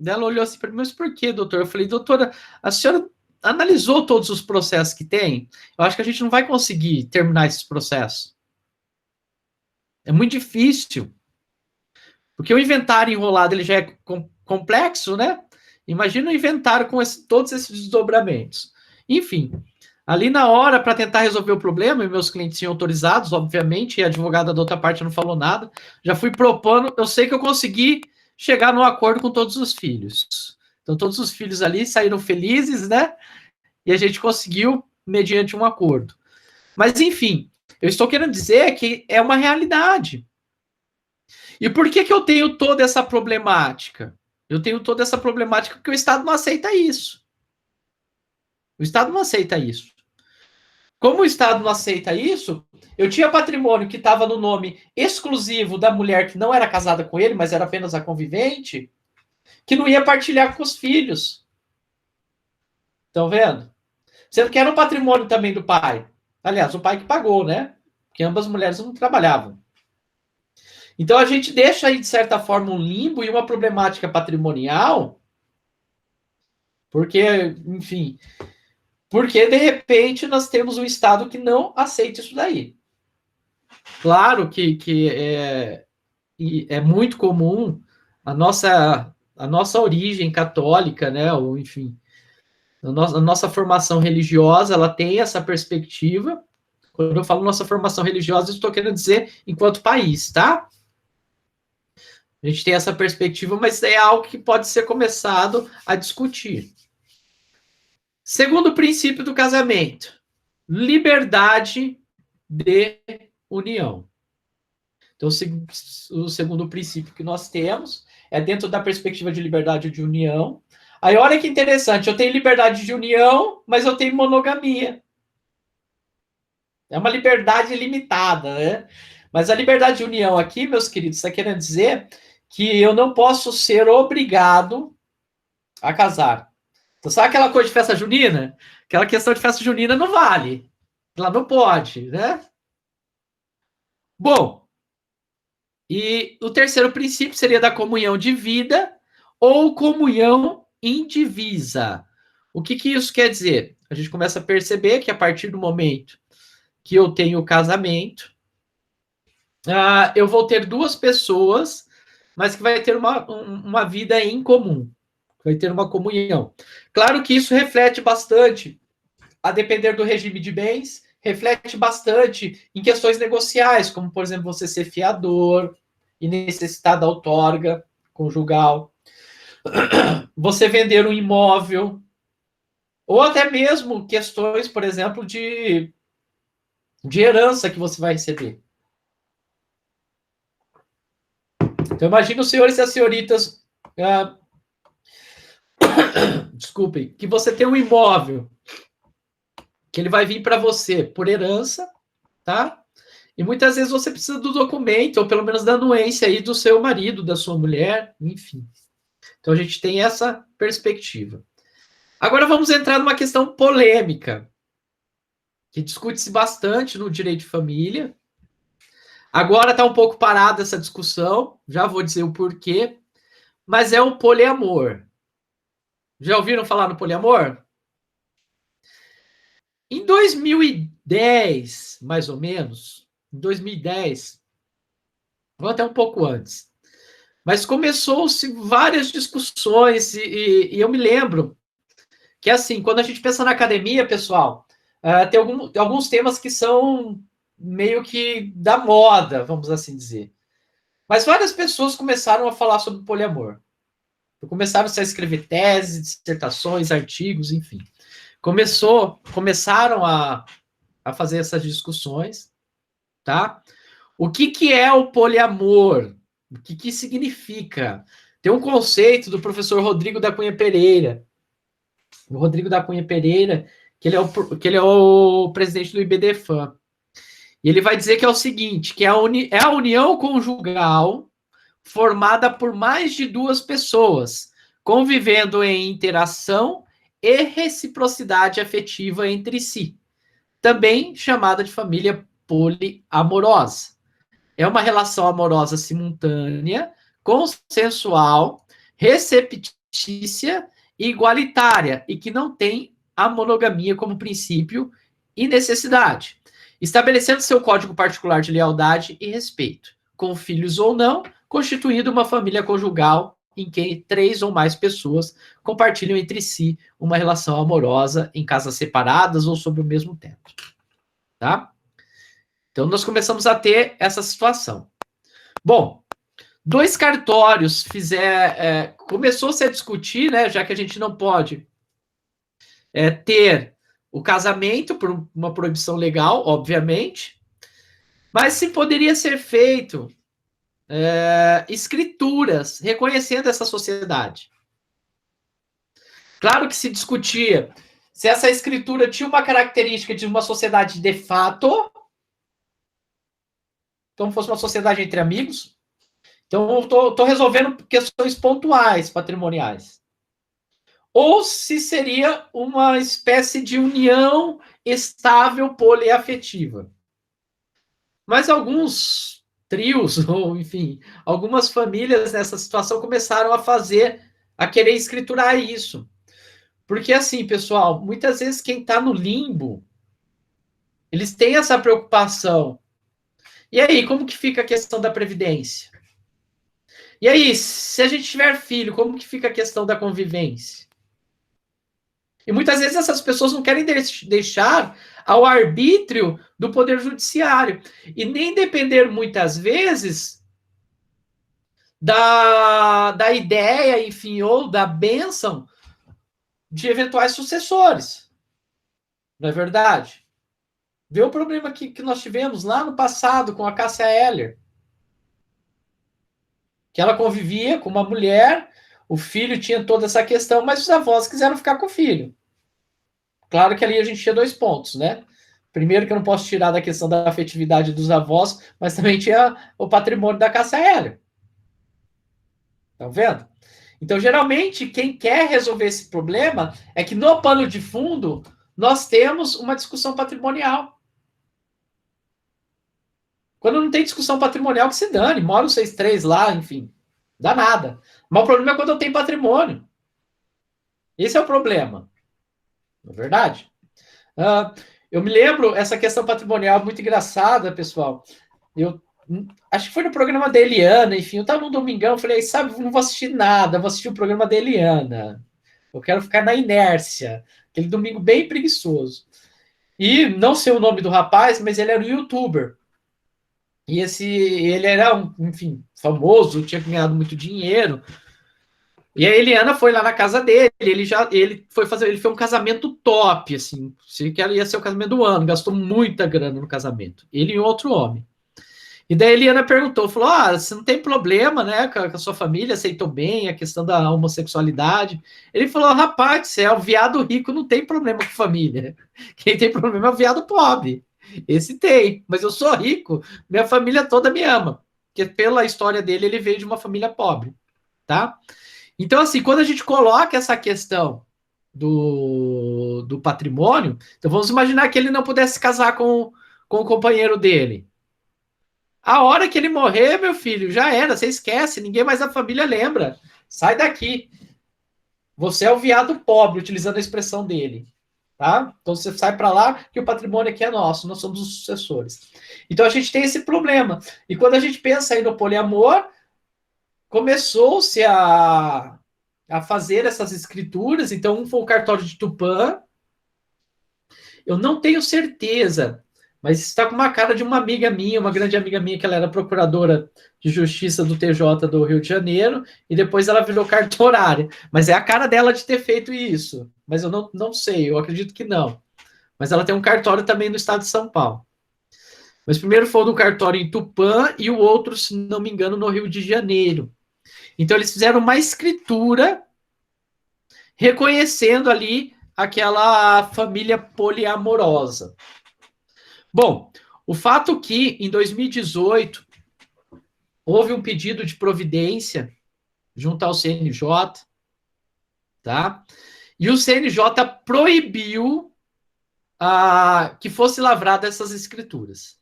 Ela olhou assim para mim, mas por que, doutor? Eu falei, doutora, a senhora analisou todos os processos que tem? Eu acho que a gente não vai conseguir terminar esses processos. É muito difícil. Porque o inventário enrolado ele já é complexo, né? Imagina o inventário com todos esses desdobramentos. Enfim, ali na hora, para tentar resolver o problema, e meus clientes tinham autorizados, obviamente, e a advogada da outra parte não falou nada, já fui propondo, eu sei que eu consegui chegar num acordo com todos os filhos. Então, todos os filhos ali saíram felizes, né? E a gente conseguiu, mediante um acordo. Mas, enfim, eu estou querendo dizer que é uma realidade. E por que eu tenho toda essa problemática? Eu tenho toda essa problemática porque o Estado não aceita isso. O Estado não aceita isso. Como o Estado não aceita isso, eu tinha patrimônio que estava no nome exclusivo da mulher que não era casada com ele, mas era apenas a convivente, que não ia partilhar com os filhos. Estão vendo? Sendo que era um patrimônio também do pai. Aliás, o pai que pagou, né? Porque ambas mulheres não trabalhavam. Então a gente deixa aí, de certa forma, um limbo e uma problemática patrimonial, porque, enfim, porque de repente nós temos um Estado que não aceita isso daí. Claro que é muito comum a nossa origem católica, né? Ou, enfim, a nossa formação religiosa, ela tem essa perspectiva. Quando eu falo nossa formação religiosa, eu estou querendo dizer enquanto país, tá? A gente tem essa perspectiva, mas é algo que pode ser começado a discutir. Segundo princípio do casamento, liberdade de união. Então, o segundo princípio que nós temos é dentro da perspectiva de liberdade de união. Aí, olha que interessante, eu tenho liberdade de união, mas eu tenho monogamia. É uma liberdade limitada, né? Mas a liberdade de união aqui, meus queridos, está querendo dizer que eu não posso ser obrigado a casar. Então, sabe aquela coisa de festa junina? Aquela questão de festa junina não vale. Ela não pode, né? Bom, e o terceiro princípio seria da comunhão de vida ou comunhão indivisa. O que isso quer dizer? A gente começa a perceber que a partir do momento que eu tenho o casamento, eu vou ter duas pessoas, mas que vai ter uma vida em comum, vai ter uma comunhão. Claro que isso reflete bastante, a depender do regime de bens, reflete bastante em questões negociais, como, por exemplo, você ser fiador e necessitar da outorga conjugal, você vender um imóvel, ou até mesmo questões, por exemplo, de herança que você vai receber. Então, imagina os senhores e as senhoritas, desculpem, que você tem um imóvel, que ele vai vir para você por herança, tá? E muitas vezes você precisa do documento, ou pelo menos da anuência aí do seu marido, da sua mulher, enfim. Então, a gente tem essa perspectiva. Agora, vamos entrar numa questão polêmica, que discute-se bastante no direito de família. Agora está um pouco parada essa discussão, já vou dizer o porquê, mas é o poliamor. Já ouviram falar no poliamor? Em 2010, mais ou menos, em 2010, ou até um pouco antes, mas começou-se várias discussões e eu me lembro que, assim, quando a gente pensa na academia, pessoal, tem alguns temas que são meio que da moda, vamos assim dizer. Mas várias pessoas começaram a falar sobre poliamor. Começaram a escrever teses, dissertações, artigos, enfim. Começaram a fazer essas discussões, tá? O que é o poliamor? O que significa? Tem um conceito do professor Rodrigo da Cunha Pereira. O Rodrigo da Cunha Pereira, que ele é o presidente do IBDFAM. E ele vai dizer que é o seguinte, que é a união conjugal formada por mais de duas pessoas, convivendo em interação e reciprocidade afetiva entre si, também chamada de família poliamorosa. É uma relação amorosa simultânea, consensual, receptícia e igualitária, e que não tem a monogamia como princípio e necessidade, estabelecendo seu código particular de lealdade e respeito, com filhos ou não, constituindo uma família conjugal em que 3 ou mais pessoas compartilham entre si uma relação amorosa em casas separadas ou sob o mesmo teto. Tá? Então, nós começamos a ter essa situação. Bom, 2 cartórios começou-se a discutir, né, já que a gente não pode ter o casamento por uma proibição legal, obviamente, mas se poderia ser feito escrituras reconhecendo essa sociedade. Claro que se discutia se essa escritura tinha uma característica de uma sociedade de fato, como fosse uma sociedade entre amigos. Então, eu estou resolvendo questões pontuais patrimoniais. Ou se seria uma espécie de união estável poliafetiva. Mas alguns trios, ou enfim, algumas famílias nessa situação começaram a querer escriturar isso. Porque assim, pessoal, muitas vezes quem está no limbo, eles têm essa preocupação. E aí, como que fica a questão da previdência? E aí, se a gente tiver filho, como que fica a questão da convivência? E muitas vezes essas pessoas não querem deixar ao arbítrio do Poder Judiciário. E nem depender, muitas vezes, da ideia, enfim, ou da bênção de eventuais sucessores. Não é verdade? Vê o problema que nós tivemos lá no passado com a Cássia Eller. Que ela convivia com uma mulher, o filho tinha toda essa questão, mas os avós quiseram ficar com o filho. Claro que ali a gente tinha 2 pontos, né? Primeiro que eu não posso tirar da questão da afetividade dos avós, mas também tinha o patrimônio da Cássia Eller. Estão vendo? Então, geralmente, quem quer resolver esse problema é que no pano de fundo nós temos uma discussão patrimonial. Quando não tem discussão patrimonial, que se dane, mora o 6.3 lá, enfim, dá nada. Mas o problema é quando eu tenho patrimônio. Esse é o problema. Não é verdade? Eu me lembro, essa questão patrimonial muito engraçada, pessoal. Eu acho que foi no programa da Eliana, enfim, eu estava num domingão, falei, sabe, não vou assistir nada, vou assistir o programa da Eliana. Eu quero ficar na inércia. Aquele domingo bem preguiçoso. E não sei o nome do rapaz, mas ele era um youtuber. E ele era, enfim, famoso, tinha ganhado muito dinheiro. E a Eliana foi lá na casa dele, ele fez um casamento top, assim, ia ser o casamento do ano, gastou muita grana no casamento. Ele e outro homem. E daí a Eliana perguntou, falou, você não tem problema, né, com a sua família, aceitou bem a questão da homossexualidade. Ele falou, rapaz, se é o viado rico, não tem problema com família. Quem tem problema é o viado pobre. Esse tem, mas eu sou rico, minha família toda me ama. Porque pela história dele, ele veio de uma família pobre, tá? Então, assim, quando a gente coloca essa questão do patrimônio, então vamos imaginar que ele não pudesse casar com o companheiro dele. A hora que ele morrer, meu filho, já era, você esquece, ninguém mais da família lembra. Sai daqui. Você é o viado pobre, utilizando a expressão dele. Tá? Então você sai para lá que o patrimônio aqui é nosso, nós somos os sucessores. Então a gente tem esse problema. E quando a gente pensa aí no poliamor, começou-se a fazer essas escrituras. Então um foi o cartório de Tupã. Eu não tenho certeza, mas está com uma cara de uma amiga minha, uma grande amiga minha, que ela era procuradora de justiça do TJ do Rio de Janeiro, e depois ela virou cartorária. Mas é a cara dela de ter feito isso. Mas eu não sei, eu acredito que não. Mas ela tem um cartório também no estado de São Paulo. Mas primeiro foi no cartório em Tupã e o outro, se não me engano, no Rio de Janeiro. Então eles fizeram uma escritura reconhecendo ali aquela família poliamorosa. Bom, o fato que em 2018 houve um pedido de providência junto ao CNJ, tá? E o CNJ proibiu que fosse lavrada essas escrituras.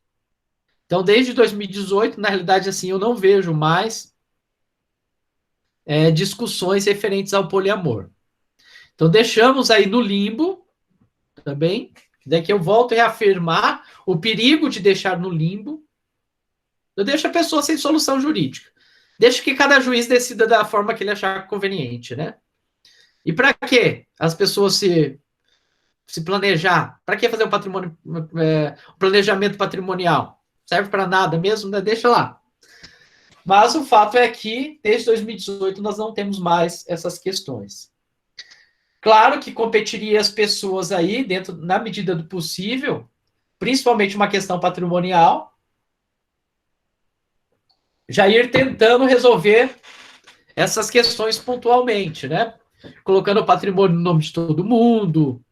Então, desde 2018, na realidade, assim, eu não vejo mais discussões referentes ao poliamor. Então, deixamos aí no limbo também. Daqui eu volto a reafirmar o perigo de deixar no limbo. Eu deixo a pessoa sem solução jurídica. Deixo que cada juiz decida da forma que ele achar conveniente, né? E para quê? As pessoas se planejar. Para que fazer um planejamento patrimonial? Serve para nada mesmo, né? Deixa lá. Mas o fato é que, desde 2018, nós não temos mais essas questões. Claro que competiria as pessoas aí, na medida do possível, principalmente uma questão patrimonial, já ir tentando resolver essas questões pontualmente, né? Colocando o patrimônio no nome de todo mundo,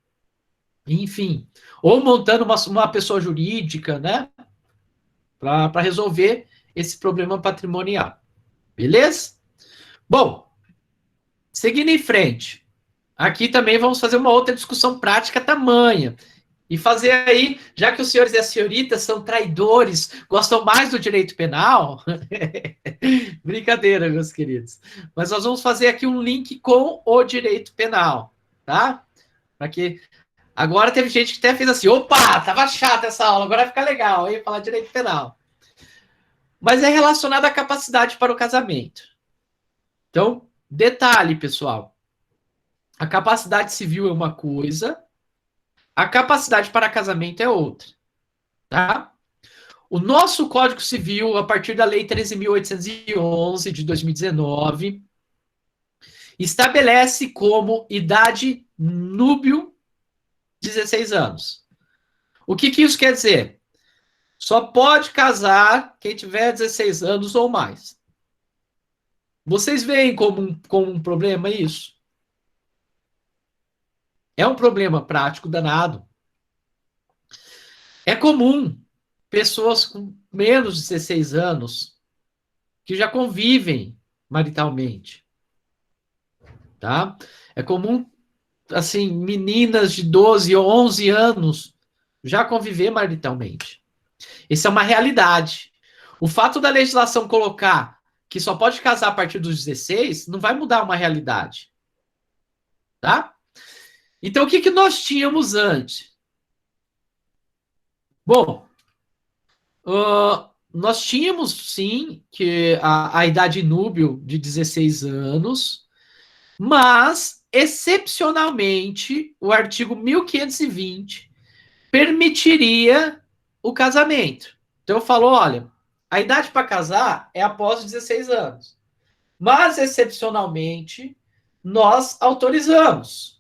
enfim. Ou montando uma pessoa jurídica, né? Para resolver esse problema patrimonial. Beleza? Bom, seguindo em frente. Aqui também vamos fazer uma outra discussão prática tamanha. E fazer aí, já que os senhores e as senhoritas são traidores, gostam mais do direito penal, brincadeira, meus queridos. Mas nós vamos fazer aqui um link com o direito penal, tá? Para que agora teve gente que até fez assim, opa, tava chata essa aula, agora vai ficar legal, aí falar direito penal. Mas é relacionado à capacidade para o casamento. Então, detalhe, pessoal. A capacidade civil é uma coisa, a capacidade para casamento é outra, tá? O nosso Código Civil, a partir da Lei 13.811 de 2019, estabelece como idade núbio 16 anos. O que isso quer dizer? Só pode casar quem tiver 16 anos ou mais. Vocês veem como um problema isso? É um problema prático danado. É comum pessoas com menos de 16 anos que já convivem maritalmente, tá? É comum, assim, meninas de 12 ou 11 anos já conviver maritalmente. Isso é uma realidade. O fato da legislação colocar que só pode casar a partir dos 16 não vai mudar uma realidade, tá? Então, o que nós tínhamos antes? Bom, nós tínhamos, sim, que a idade núbio de 16 anos, mas, excepcionalmente, o artigo 1520 permitiria o casamento. Então, falou, olha, a idade para casar é após os 16 anos. Mas, excepcionalmente, nós autorizamos.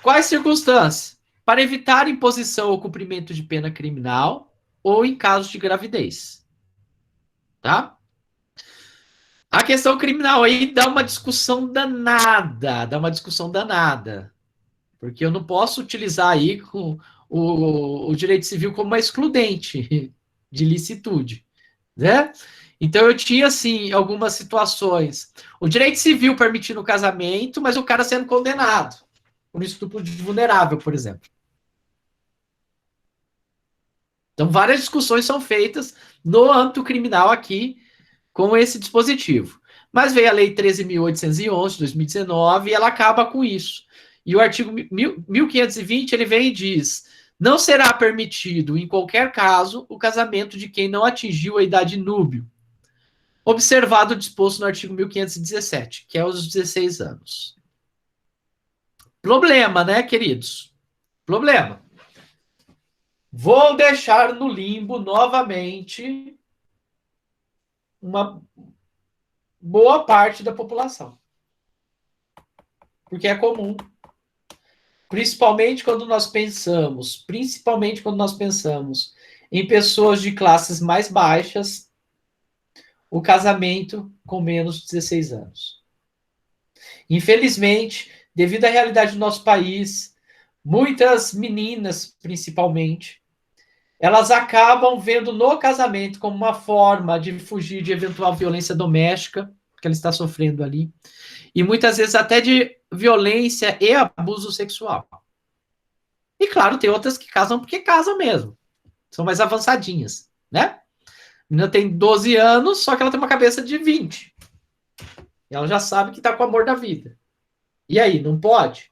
Quais circunstâncias? Para evitar imposição ou cumprimento de pena criminal ou em caso de gravidez. Tá? A questão criminal aí dá uma discussão danada. Porque eu não posso utilizar aí o direito civil como uma excludente de licitude, né? Então eu tinha, assim, algumas situações. O direito civil permitindo o casamento, mas o cara sendo condenado por estupro de vulnerável, por exemplo. Então, várias discussões são feitas no âmbito criminal aqui com esse dispositivo. Mas veio a Lei 13.811, de 2019, e ela acaba com isso. E o artigo 1520, ele vem e diz: não será permitido, em qualquer caso, o casamento de quem não atingiu a idade núbio, observado o disposto no artigo 1517, que é os 16 anos. Problema, né, queridos? Problema. Vou deixar no limbo novamente uma boa parte da população. Porque é comum. Principalmente quando nós pensamos em pessoas de classes mais baixas, o casamento com menos de 16 anos. Infelizmente, devido à realidade do nosso país, muitas meninas, principalmente, elas acabam vendo no casamento como uma forma de fugir de eventual violência doméstica que ela está sofrendo ali, e muitas vezes até de violência e abuso sexual. E claro, tem outras que casam porque casam mesmo. São mais avançadinhas, né? A menina tem 12 anos, só que ela tem uma cabeça de 20. E ela já sabe que está com o amor da vida. E aí, não pode?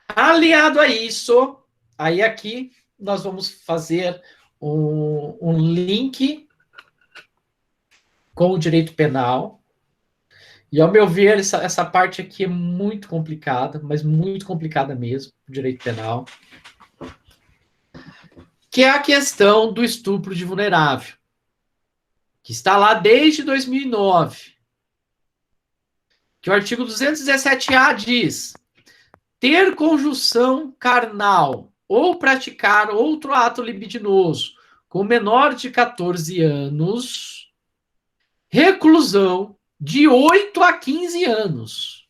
Aliado a isso, aí aqui nós vamos fazer um link com o direito penal. E, ao meu ver, essa parte aqui é muito complicada, mas muito complicada mesmo, o direito penal. Que é a questão do estupro de vulnerável, que está lá desde 2009. Que o artigo 217-A diz: ter conjunção carnal ou praticar outro ato libidinoso com menor de 14 anos, reclusão de 8 a 15 anos.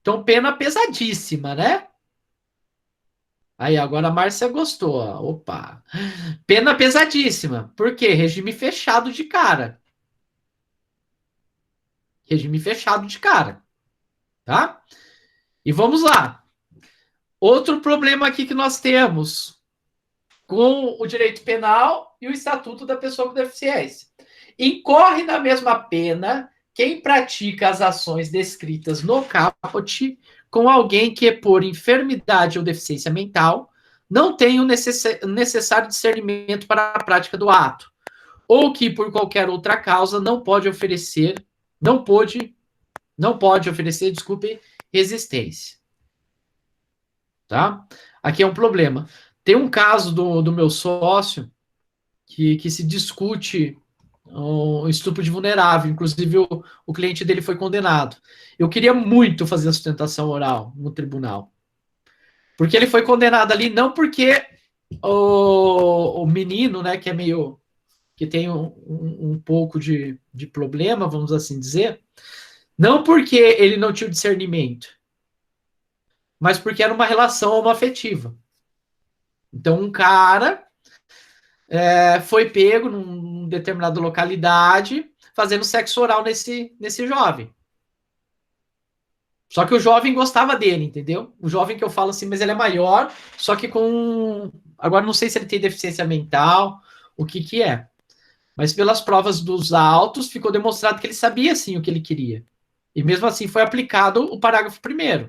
Então, pena pesadíssima, né? Aí, agora a Márcia gostou. Opa. Pena pesadíssima. Por quê? Regime fechado de cara. Regime fechado de cara. Tá? E vamos lá. Outro problema aqui que nós temos com o direito penal e o Estatuto da Pessoa com Deficiência. Incorre na mesma pena quem pratica as ações descritas no caput com alguém que, por enfermidade ou deficiência mental, não tem o necessário discernimento para a prática do ato, ou que, por qualquer outra causa, não pode oferecer, desculpe, resistência. Tá? Aqui é um problema. Tem um caso do meu sócio que se discute um estupro de vulnerável. Inclusive, o cliente dele foi condenado. Eu queria muito fazer a sustentação oral no tribunal. Porque ele foi condenado ali, não porque o menino, né, que é meio... que tem um pouco de problema, vamos assim dizer, não porque ele não tinha o discernimento, mas porque era uma relação homoafetiva. Então, um cara foi pego numa determinada localidade fazendo sexo oral nesse jovem. Só que o jovem gostava dele, entendeu? O jovem que eu falo assim, mas ele é maior, só que com... Agora não sei se ele tem deficiência mental, o que é. Mas pelas provas dos autos, ficou demonstrado que ele sabia, sim, o que ele queria. E mesmo assim foi aplicado o parágrafo 1º.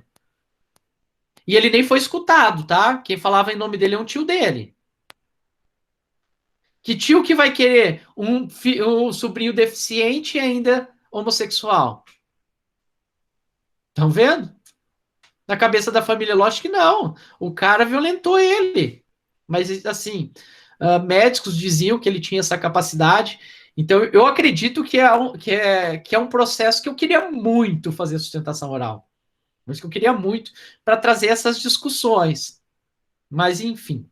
E ele nem foi escutado, tá? Quem falava em nome dele é um tio dele. Que tio que vai querer um sobrinho deficiente e ainda homossexual? Estão vendo? Na cabeça da família, lógico que não. O cara violentou ele. Mas, assim, médicos diziam que ele tinha essa capacidade. Então, eu acredito que é um processo que eu queria muito fazer sustentação oral. Mas que eu queria muito para trazer essas discussões. Mas, enfim.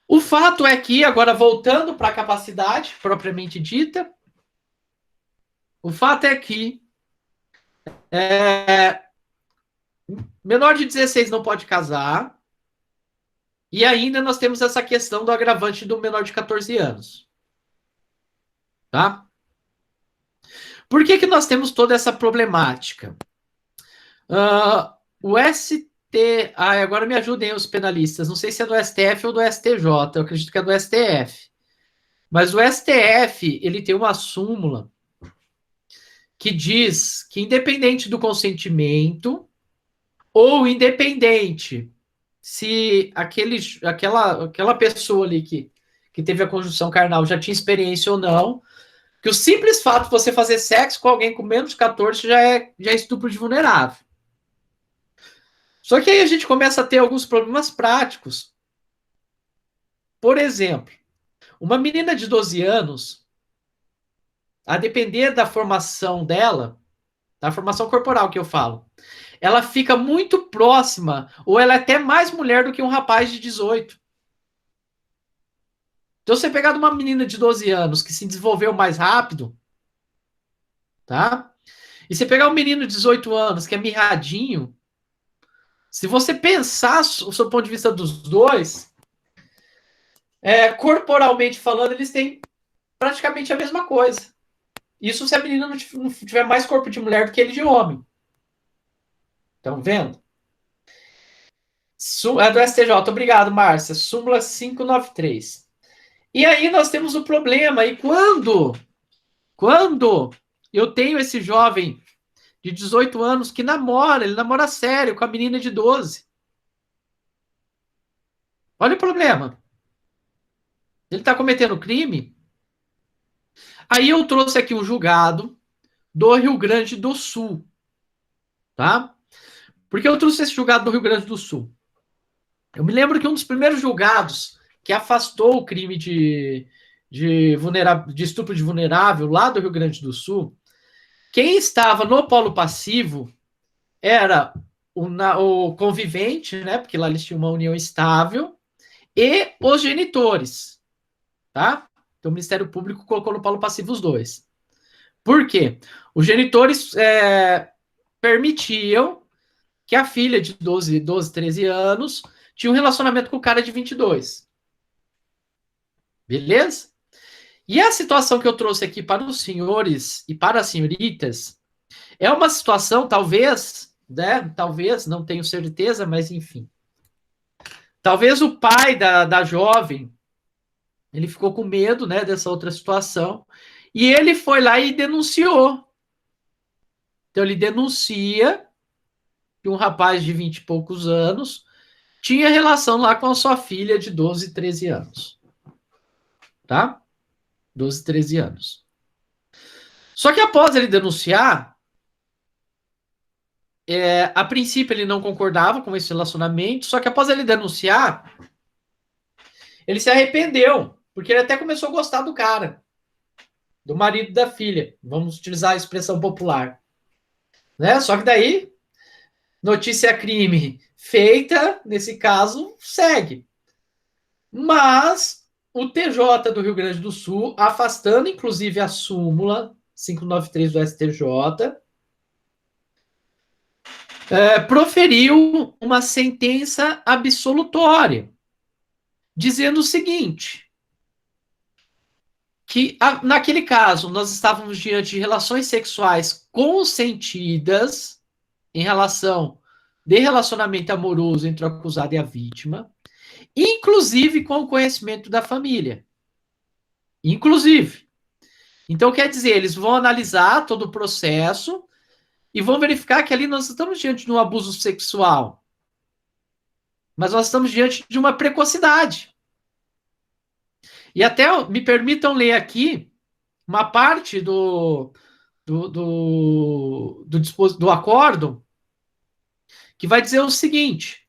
O fato é que, agora voltando para a capacidade propriamente dita, o fato é que menor de 16 não pode casar, e ainda nós temos essa questão do agravante do menor de 14 anos. Tá? Por que nós temos toda essa problemática? O ST... agora me ajudem os penalistas. Não sei se é do STF ou do STJ. Eu acredito que é do STF. Mas o STF, ele tem uma súmula que diz que, independente do consentimento, ou independente se aquela pessoa ali que teve a conjunção carnal já tinha experiência ou não, que o simples fato de você fazer sexo com alguém com menos de 14 já é estupro de vulnerável. Só que aí a gente começa a ter alguns problemas práticos. Por exemplo, uma menina de 12 anos, a depender da formação dela, da formação corporal que eu falo, ela fica muito próxima, ou ela é até mais mulher do que um rapaz de 18. Então, você pegar uma menina de 12 anos que se desenvolveu mais rápido, tá? E você pegar um menino de 18 anos que é mirradinho, se você pensar o seu ponto de vista dos dois, corporalmente falando, eles têm praticamente a mesma coisa. Isso se a menina não tiver mais corpo de mulher do que ele de homem. Estão vendo? É do STJ. Obrigado, Márcia. Súmula 593. E aí nós temos o problema. E quando eu tenho esse jovem de 18 anos que ele namora sério com a menina de 12. Olha o problema. Ele está cometendo crime. Aí eu trouxe aqui um julgado do Rio Grande do Sul. Tá? Por que eu trouxe esse julgado do Rio Grande do Sul? Eu me lembro que um dos primeiros julgados que afastou o crime de estupro de vulnerável lá do Rio Grande do Sul, quem estava no polo passivo era o convivente, né? Porque lá eles tinham uma união estável, e os genitores, tá? Então o Ministério Público colocou no polo passivo os dois. Por quê? Os genitores permitiam que a filha de 12, 13 anos tinha um relacionamento com o cara de 22. Beleza? E a situação que eu trouxe aqui para os senhores e para as senhoritas é uma situação, talvez, né? Talvez, não tenho certeza, mas enfim. Talvez o pai da jovem, ele ficou com medo, né, dessa outra situação, e ele foi lá e denunciou. Então ele denuncia que um rapaz de 20 e poucos anos tinha relação lá com a sua filha de 12, 13 anos. Tá? 12, 13 anos. Só que após ele denunciar, a princípio ele não concordava com esse relacionamento, só que após ele denunciar, ele se arrependeu, porque ele até começou a gostar do cara, do marido da filha. Vamos utilizar a expressão popular. Né? Só que daí, notícia crime feita, nesse caso, segue. Mas o TJ do Rio Grande do Sul, afastando inclusive a súmula 593 do STJ, proferiu uma sentença absolutória, dizendo o seguinte, que naquele caso nós estávamos diante de relações sexuais consentidas em relação de relacionamento amoroso entre o acusado e a vítima, inclusive com o conhecimento da família. Inclusive. Então, quer dizer, eles vão analisar todo o processo e vão verificar que ali nós estamos diante de um abuso sexual. Mas nós estamos diante de uma precocidade. E até me permitam ler aqui uma parte do acórdão que vai dizer o seguinte: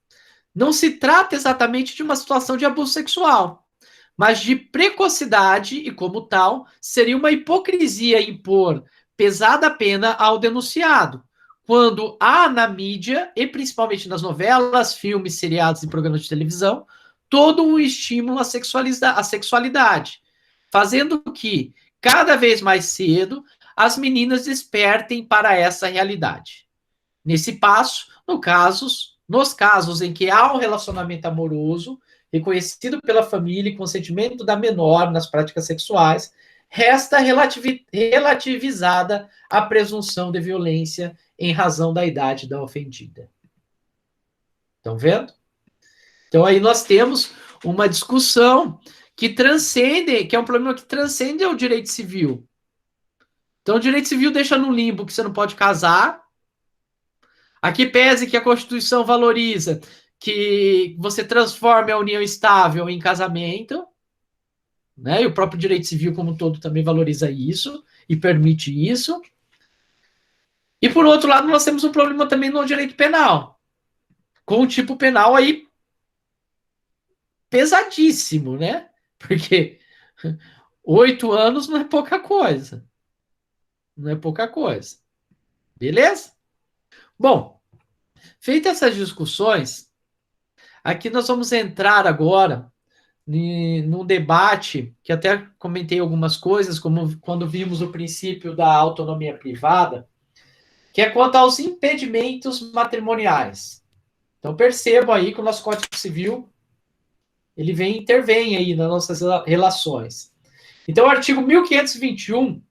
não se trata exatamente de uma situação de abuso sexual, mas de precocidade e, como tal, seria uma hipocrisia impor pesada pena ao denunciado, quando há na mídia, e principalmente nas novelas, filmes, seriados e programas de televisão, todo um estímulo à sexualidade, fazendo que, cada vez mais cedo, as meninas despertem para essa realidade. Nesse passo, nos casos em que há um relacionamento amoroso, reconhecido pela família e consentimento da menor nas práticas sexuais, resta relativizada a presunção de violência em razão da idade da ofendida. Estão vendo? Então aí nós temos uma discussão que transcende, que é um problema que transcende o direito civil. Então o direito civil deixa no limbo que você não pode casar. Aqui pese que a Constituição valoriza que você transforme a união estável em casamento, né? E o próprio direito civil como um todo também valoriza isso e permite isso. E por outro lado, nós temos um problema também no direito penal, com o tipo penal aí pesadíssimo, né? Porque 8 anos não é pouca coisa. Não é pouca coisa. Beleza? Bom, feitas essas discussões, aqui nós vamos entrar agora num debate que até comentei algumas coisas, como quando vimos o princípio da autonomia privada, que é quanto aos impedimentos matrimoniais. Então percebam aí que o nosso Código Civil ele intervém aí nas nossas relações. Então o artigo 1521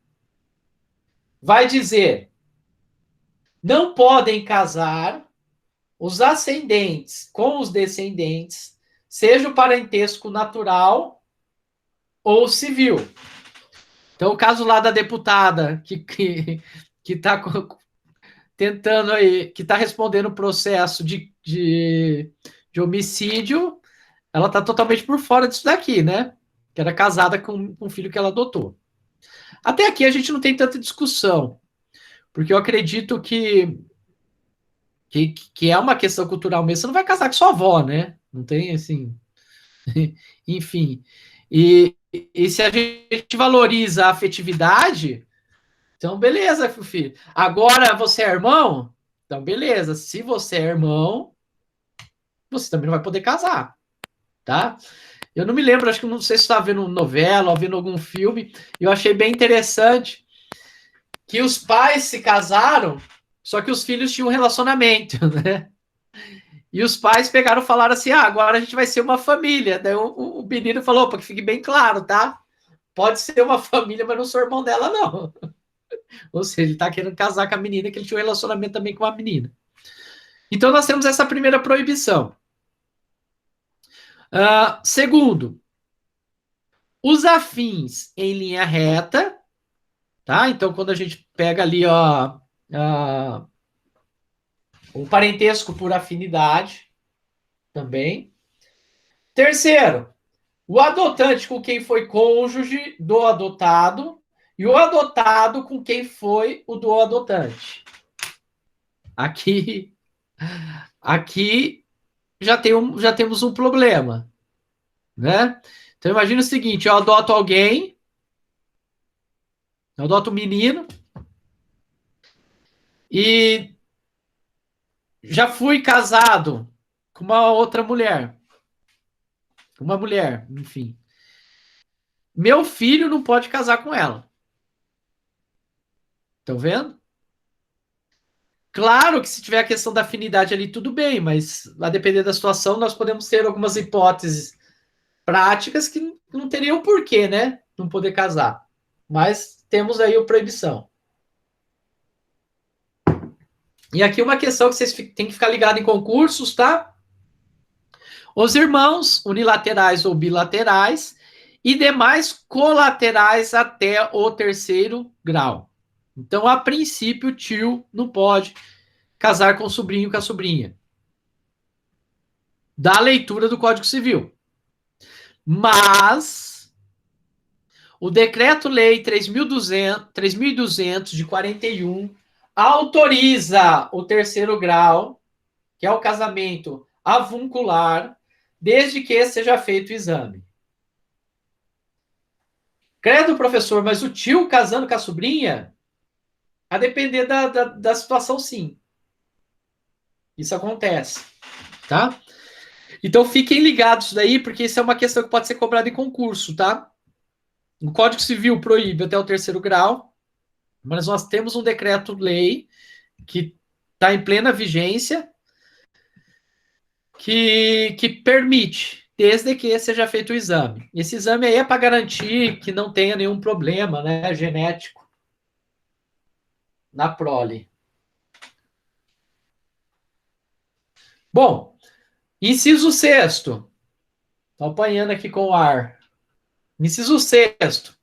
vai dizer: não podem casar os ascendentes com os descendentes, seja o parentesco natural ou civil. Então, o caso lá da deputada que está tentando aí, que está respondendo o processo de homicídio, ela está totalmente por fora disso daqui, né? Que era casada com um filho que ela adotou. Até aqui a gente não tem tanta discussão, porque eu acredito que é uma questão cultural mesmo. Você não vai casar com sua avó, né? Não tem assim. Enfim. E se a gente valoriza a afetividade, então beleza, filho. Agora você é irmão? Então beleza. Se você é irmão, você também não vai poder casar, tá? Eu não me lembro, acho que não sei se estava vendo novela ou vendo algum filme, e eu achei bem interessante que os pais se casaram, só que os filhos tinham um relacionamento, né? E os pais pegaram e falaram assim: agora a gente vai ser uma família. Daí o menino falou: para que fique bem claro, tá? Pode ser uma família, mas não sou irmão dela, não. Ou seja, ele tá querendo casar com a menina, que ele tinha um relacionamento também com a menina. Então nós temos essa primeira proibição. Segundo, os afins em linha reta, tá? Então quando a gente pega ali, ó, o parentesco por afinidade, também. Terceiro, o adotante com quem foi cônjuge do adotado e o adotado com quem foi o do adotante. Aqui já temos um problema, né? Então imagina o seguinte: eu adoto alguém, eu adoto um menino e já fui casado com uma outra mulher, enfim. Meu filho não pode casar com ela. Estão vendo? Claro que se tiver a questão da afinidade ali, tudo bem, mas a depender da situação, nós podemos ter algumas hipóteses práticas que não teriam porquê, né? Não poder casar. Mas temos aí a proibição. E aqui uma questão que vocês têm que ficar ligados em concursos, tá? Os irmãos unilaterais ou bilaterais e demais colaterais até o terceiro grau. Então, a princípio, o tio não pode casar com o sobrinho e com a sobrinha. Da leitura do Código Civil. Mas o Decreto-Lei 3.200 de 41 autoriza o terceiro grau, que é o casamento avuncular, desde que seja feito o exame. Credo, professor, mas o tio casando com a sobrinha, a depender da situação, sim. Isso acontece, tá? Então fiquem ligados daí, porque isso é uma questão que pode ser cobrada em concurso, tá? O Código Civil proíbe até o terceiro grau, mas nós temos um decreto-lei que está em plena vigência, que permite, desde que seja feito o exame. Esse exame aí é para garantir que não tenha nenhum problema, né, genético na prole. Bom, inciso sexto. Estou apanhando aqui com o ar. Inciso sexto.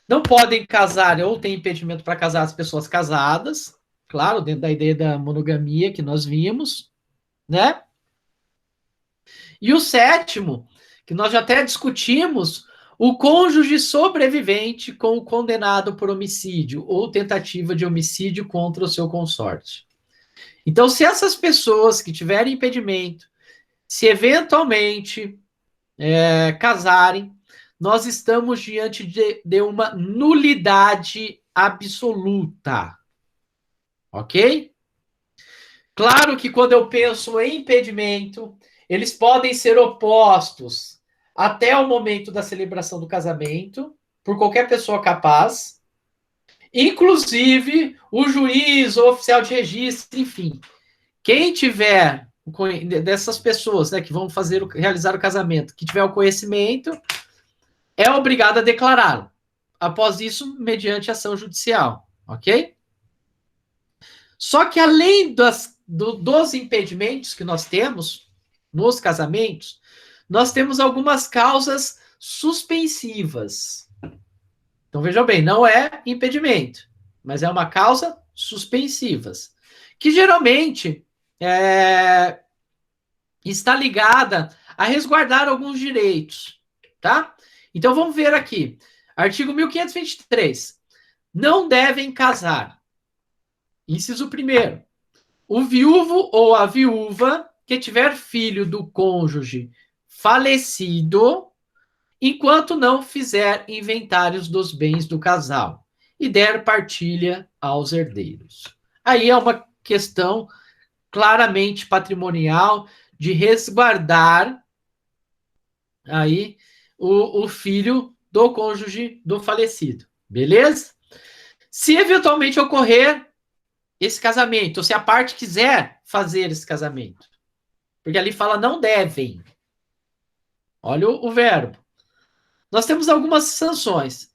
Não podem casar ou tem impedimento para casar as pessoas casadas, claro, dentro da ideia da monogamia que nós vimos, né? E o sétimo, que nós já até discutimos, o cônjuge sobrevivente com o condenado por homicídio ou tentativa de homicídio contra o seu consorte. Então, se essas pessoas que tiverem impedimento, se eventualmente casarem, nós estamos diante de uma nulidade absoluta. Ok? Claro que quando eu penso em impedimento, eles podem ser opostos até o momento da celebração do casamento, por qualquer pessoa capaz, inclusive o juiz, o oficial de registro, enfim. Quem tiver, dessas pessoas, né, que vão realizar o casamento, que tiver o conhecimento, é obrigado a declará-lo. Após isso, mediante ação judicial, ok? Só que além dos impedimentos que nós temos nos casamentos, nós temos algumas causas suspensivas. Então, vejam bem, não é impedimento, mas é uma causa suspensivas, que geralmente está ligada a resguardar alguns direitos, tá? Então, vamos ver aqui. Artigo 1523. Não devem casar. Inciso 1º. O viúvo ou a viúva que tiver filho do cônjuge falecido, enquanto não fizer inventários dos bens do casal e der partilha aos herdeiros. Aí é uma questão claramente patrimonial de resguardar aí o filho do cônjuge do falecido. Beleza? Se eventualmente ocorrer esse casamento, ou se a parte quiser fazer esse casamento, porque ali fala não devem. Olha o verbo. Nós temos algumas sanções.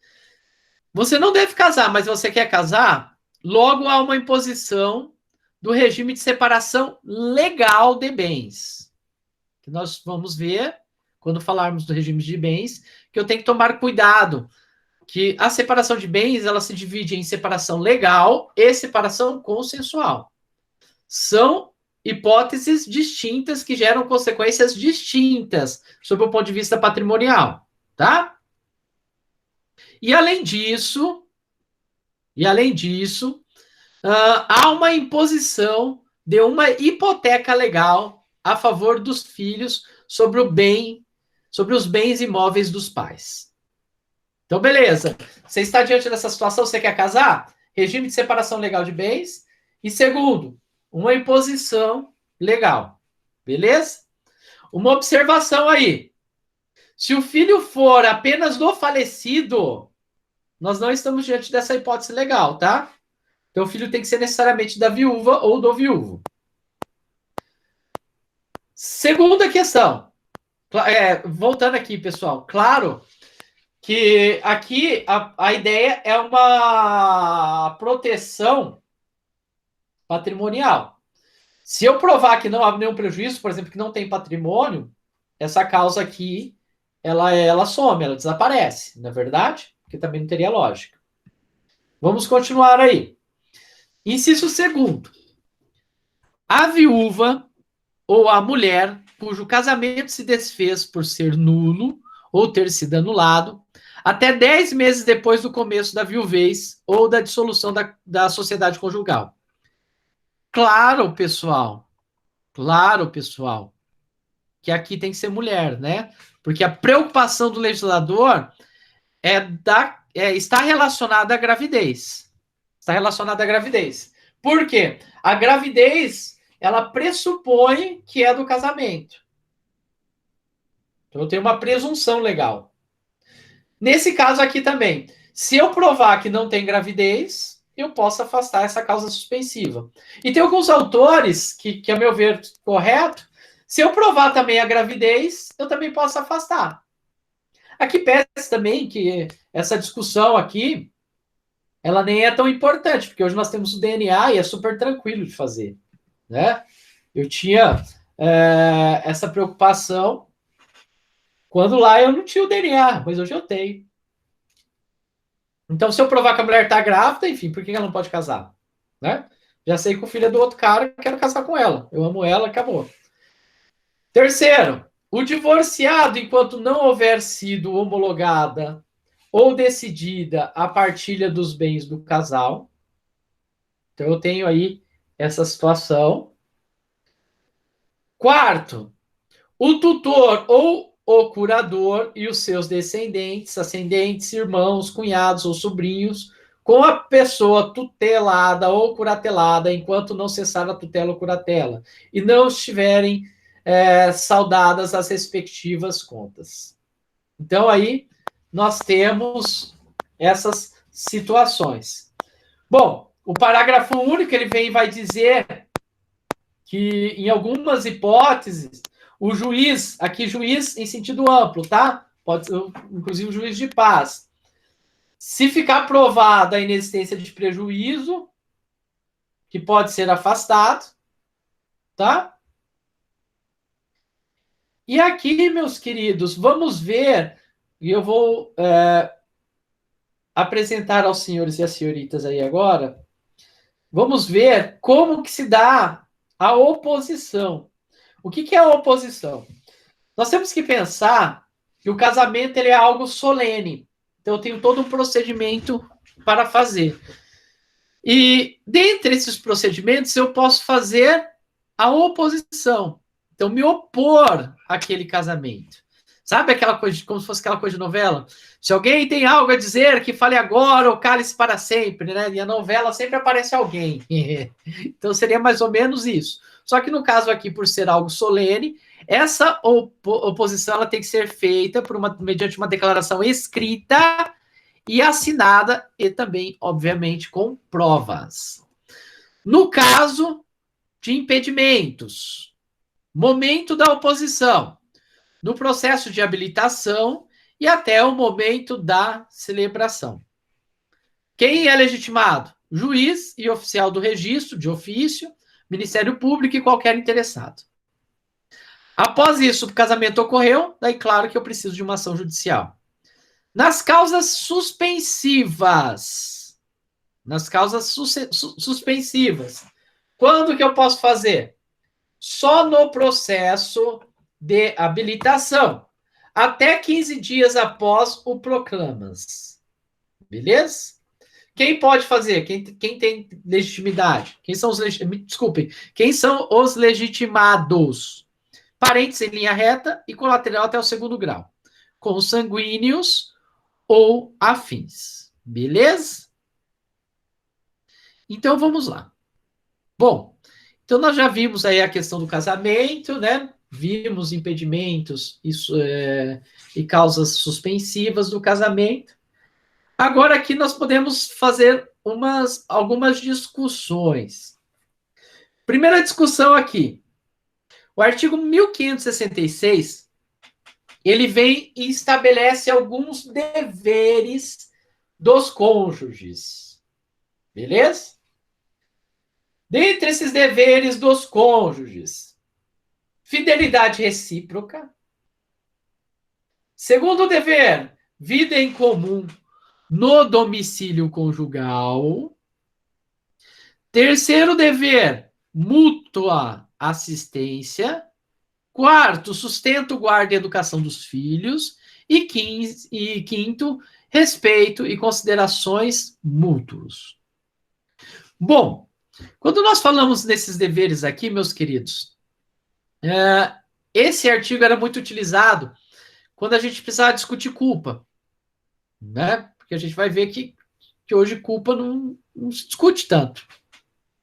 Você não deve casar, mas você quer casar? Logo há uma imposição do regime de separação legal de bens. Que nós vamos ver, quando falarmos do regime de bens, que eu tenho que tomar cuidado, que a separação de bens, ela se divide em separação legal e separação consensual. São hipóteses distintas que geram consequências distintas sob o ponto de vista patrimonial, tá? E além disso, há uma imposição de uma hipoteca legal a favor dos filhos sobre os bens imóveis dos pais. Então, beleza. Você está diante dessa situação, você quer casar? Regime de separação legal de bens. E segundo, uma imposição legal. Beleza? Uma observação aí. Se o filho for apenas do falecido, nós não estamos diante dessa hipótese legal, tá? Então, o filho tem que ser necessariamente da viúva ou do viúvo. Segunda questão. Voltando aqui, pessoal. Claro que aqui a ideia é uma proteção patrimonial. Se eu provar que não há nenhum prejuízo, por exemplo, que não tem patrimônio, essa causa aqui, ela some, ela desaparece, não é verdade? Porque também não teria lógica. Vamos continuar aí. Inciso segundo. A viúva ou a mulher cujo casamento se desfez por ser nulo ou ter sido anulado, até 10 meses depois do começo da viuvez ou da dissolução da sociedade conjugal. Claro, pessoal, que aqui tem que ser mulher, né? Porque a preocupação do legislador está relacionada à gravidez. Está relacionada à gravidez. Por quê? A gravidez, ela pressupõe que é do casamento. Então, eu tenho uma presunção legal. Nesse caso aqui também, se eu provar que não tem gravidez, eu posso afastar essa causa suspensiva. E tem alguns autores que a meu ver, correto, se eu provar também a gravidez, eu também posso afastar. Aqui peço também que essa discussão aqui, ela nem é tão importante, porque hoje nós temos o DNA e é super tranquilo de fazer, né? Eu tinha essa preocupação quando lá eu não tinha o DNA, mas hoje eu tenho. Então, se eu provar que a mulher está grávida, enfim, por que ela não pode casar? Né? Já sei que o filho é do outro cara, quero casar com ela. Eu amo ela, acabou. Terceiro, o divorciado, enquanto não houver sido homologada ou decidida a partilha dos bens do casal. Então, eu tenho aí essa situação. Quarto, o tutor ou o curador e os seus descendentes, ascendentes, irmãos, cunhados ou sobrinhos, com a pessoa tutelada ou curatelada, enquanto não cessar a tutela ou curatela, e não estiverem saudadas as respectivas contas. Então, aí, nós temos essas situações. Bom, o parágrafo único, ele vem e vai dizer que, em algumas hipóteses, o juiz, aqui juiz em sentido amplo, tá? Pode ser, inclusive, o juiz de paz. Se ficar provada a inexistência de prejuízo, que pode ser afastado, tá? E aqui, meus queridos, vamos ver, e eu vou apresentar aos senhores e às senhoritas aí agora, vamos ver como que se dá a oposição. O que é a oposição? Nós temos que pensar que o casamento ele é algo solene. Então, eu tenho todo um procedimento para fazer. E, dentre esses procedimentos, eu posso fazer a oposição. Então, me opor àquele casamento. Sabe aquela coisa, como se fosse aquela coisa de novela? Se alguém tem algo a dizer, que fale agora ou cale-se para sempre, né? E a novela sempre aparece alguém. Então seria mais ou menos isso. Só que no caso aqui, por ser algo solene, essa oposição ela tem que ser feita mediante uma declaração escrita e assinada, e também, obviamente, com provas. No caso de impedimentos, momento da oposição, no processo de habilitação e até o momento da celebração. Quem é legitimado? Juiz e oficial do registro, de ofício, Ministério Público e qualquer interessado. Após isso, o casamento ocorreu, daí claro que eu preciso de uma ação judicial. Nas causas suspensivas, quando que eu posso fazer? Só no processo de habilitação, até 15 dias após o proclamas. Beleza? Quem pode fazer? Quem tem legitimidade? Quem são os legitimados? Parentes em linha reta e colateral até o segundo grau. Consanguíneos ou afins. Beleza? Então, vamos lá. Bom, então nós já vimos aí a questão do casamento, né? Vimos impedimentos e causas suspensivas do casamento. Agora aqui nós podemos fazer algumas discussões. Primeira discussão aqui. O artigo 1566, ele vem e estabelece alguns deveres dos cônjuges. Beleza? Dentre esses deveres dos cônjuges, fidelidade recíproca. Segundo dever, vida em comum no domicílio conjugal. Terceiro dever, mútua assistência. Quarto, sustento, guarda e educação dos filhos. E quinto, respeito e considerações mútuos. Bom, quando nós falamos desses deveres aqui, meus queridos, esse artigo era muito utilizado quando a gente precisava discutir culpa, né? Porque a gente vai ver que hoje culpa não se discute tanto.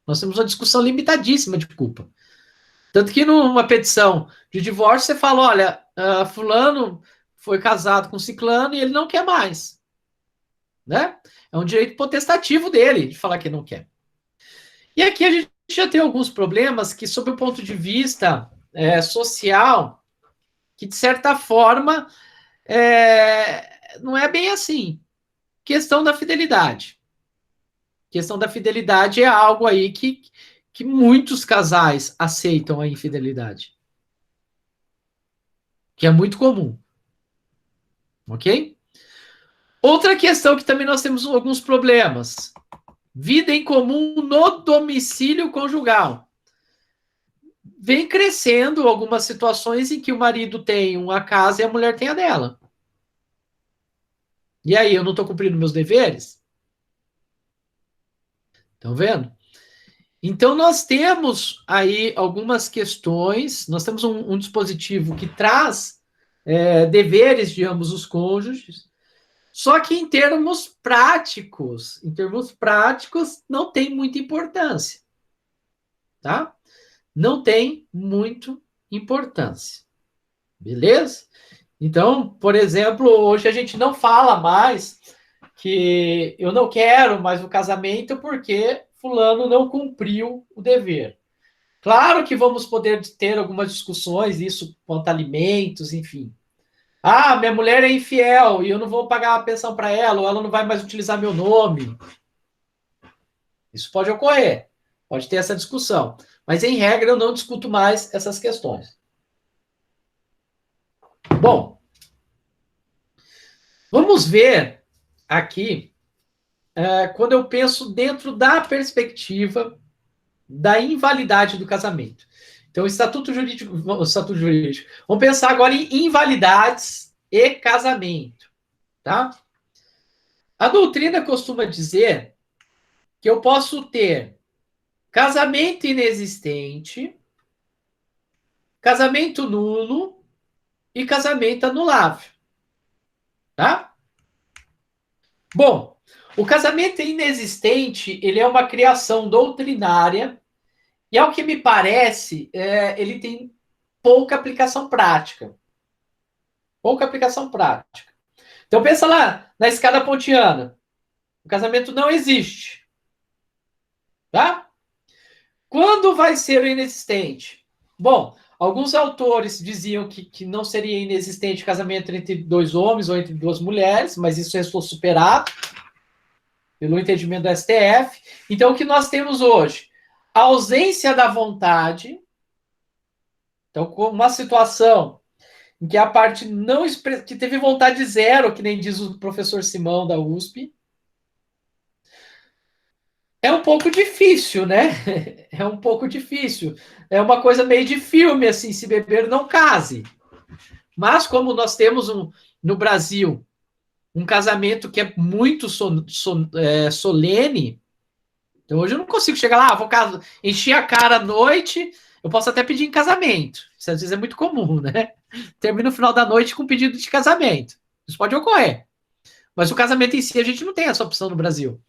Nós temos uma discussão limitadíssima de culpa. Tanto que numa petição de divórcio você fala, olha, fulano foi casado com ciclano e ele não quer mais. Né? É um direito potestativo dele de falar que não quer. E aqui a gente já tem alguns problemas que, sob o ponto de vista social, que de certa forma não é bem assim. Questão da fidelidade. Questão da fidelidade é algo aí que muitos casais aceitam a infidelidade. Que é muito comum. Ok? Outra questão que também nós temos alguns problemas. Vida em comum no domicílio conjugal. Vem crescendo algumas situações em que o marido tem uma casa e a mulher tem a dela. E aí, eu não estou cumprindo meus deveres? Estão vendo? Então, nós temos aí algumas questões, nós temos um dispositivo que traz deveres de ambos os cônjuges, só que em termos práticos, não tem muita importância, tá? Não tem muita importância, beleza? Então, por exemplo, hoje a gente não fala mais que eu não quero mais o casamento porque fulano não cumpriu o dever. Claro que vamos poder ter algumas discussões, isso quanto a alimentos, enfim. Ah, minha mulher é infiel e eu não vou pagar a pensão para ela, ou ela não vai mais utilizar meu nome. Isso pode ocorrer, pode ter essa discussão. Mas, em regra, eu não discuto mais essas questões. Bom, vamos ver aqui, quando eu penso dentro da perspectiva da invalidade do casamento. Então, o estatuto jurídico. Vamos pensar agora em invalidades e casamento, tá? A doutrina costuma dizer que eu posso ter casamento inexistente, casamento nulo e casamento anulável. Tá? Bom, o casamento inexistente, ele é uma criação doutrinária e, ao que me parece, ele tem pouca aplicação prática. Pouca aplicação prática. Então, pensa lá na escada pontiana. O casamento não existe. Tá? Quando vai ser o inexistente? Bom, alguns autores diziam que não seria inexistente casamento entre dois homens ou entre duas mulheres, mas isso restou superado pelo entendimento do STF. Então, o que nós temos hoje? A ausência da vontade. Então, uma situação em que a parte não que teve vontade zero, que nem diz o professor Simão da USP, é um pouco difícil, né? É um pouco difícil. É uma coisa meio de filme, assim, se beber, não case. Mas como nós temos no Brasil um casamento que é muito solene, então hoje eu não consigo chegar lá, vou encher a cara à noite, eu posso até pedir em casamento. Isso às vezes é muito comum, né? Termina no final da noite com pedido de casamento. Isso pode ocorrer. Mas o casamento em si, a gente não tem essa opção no Brasil.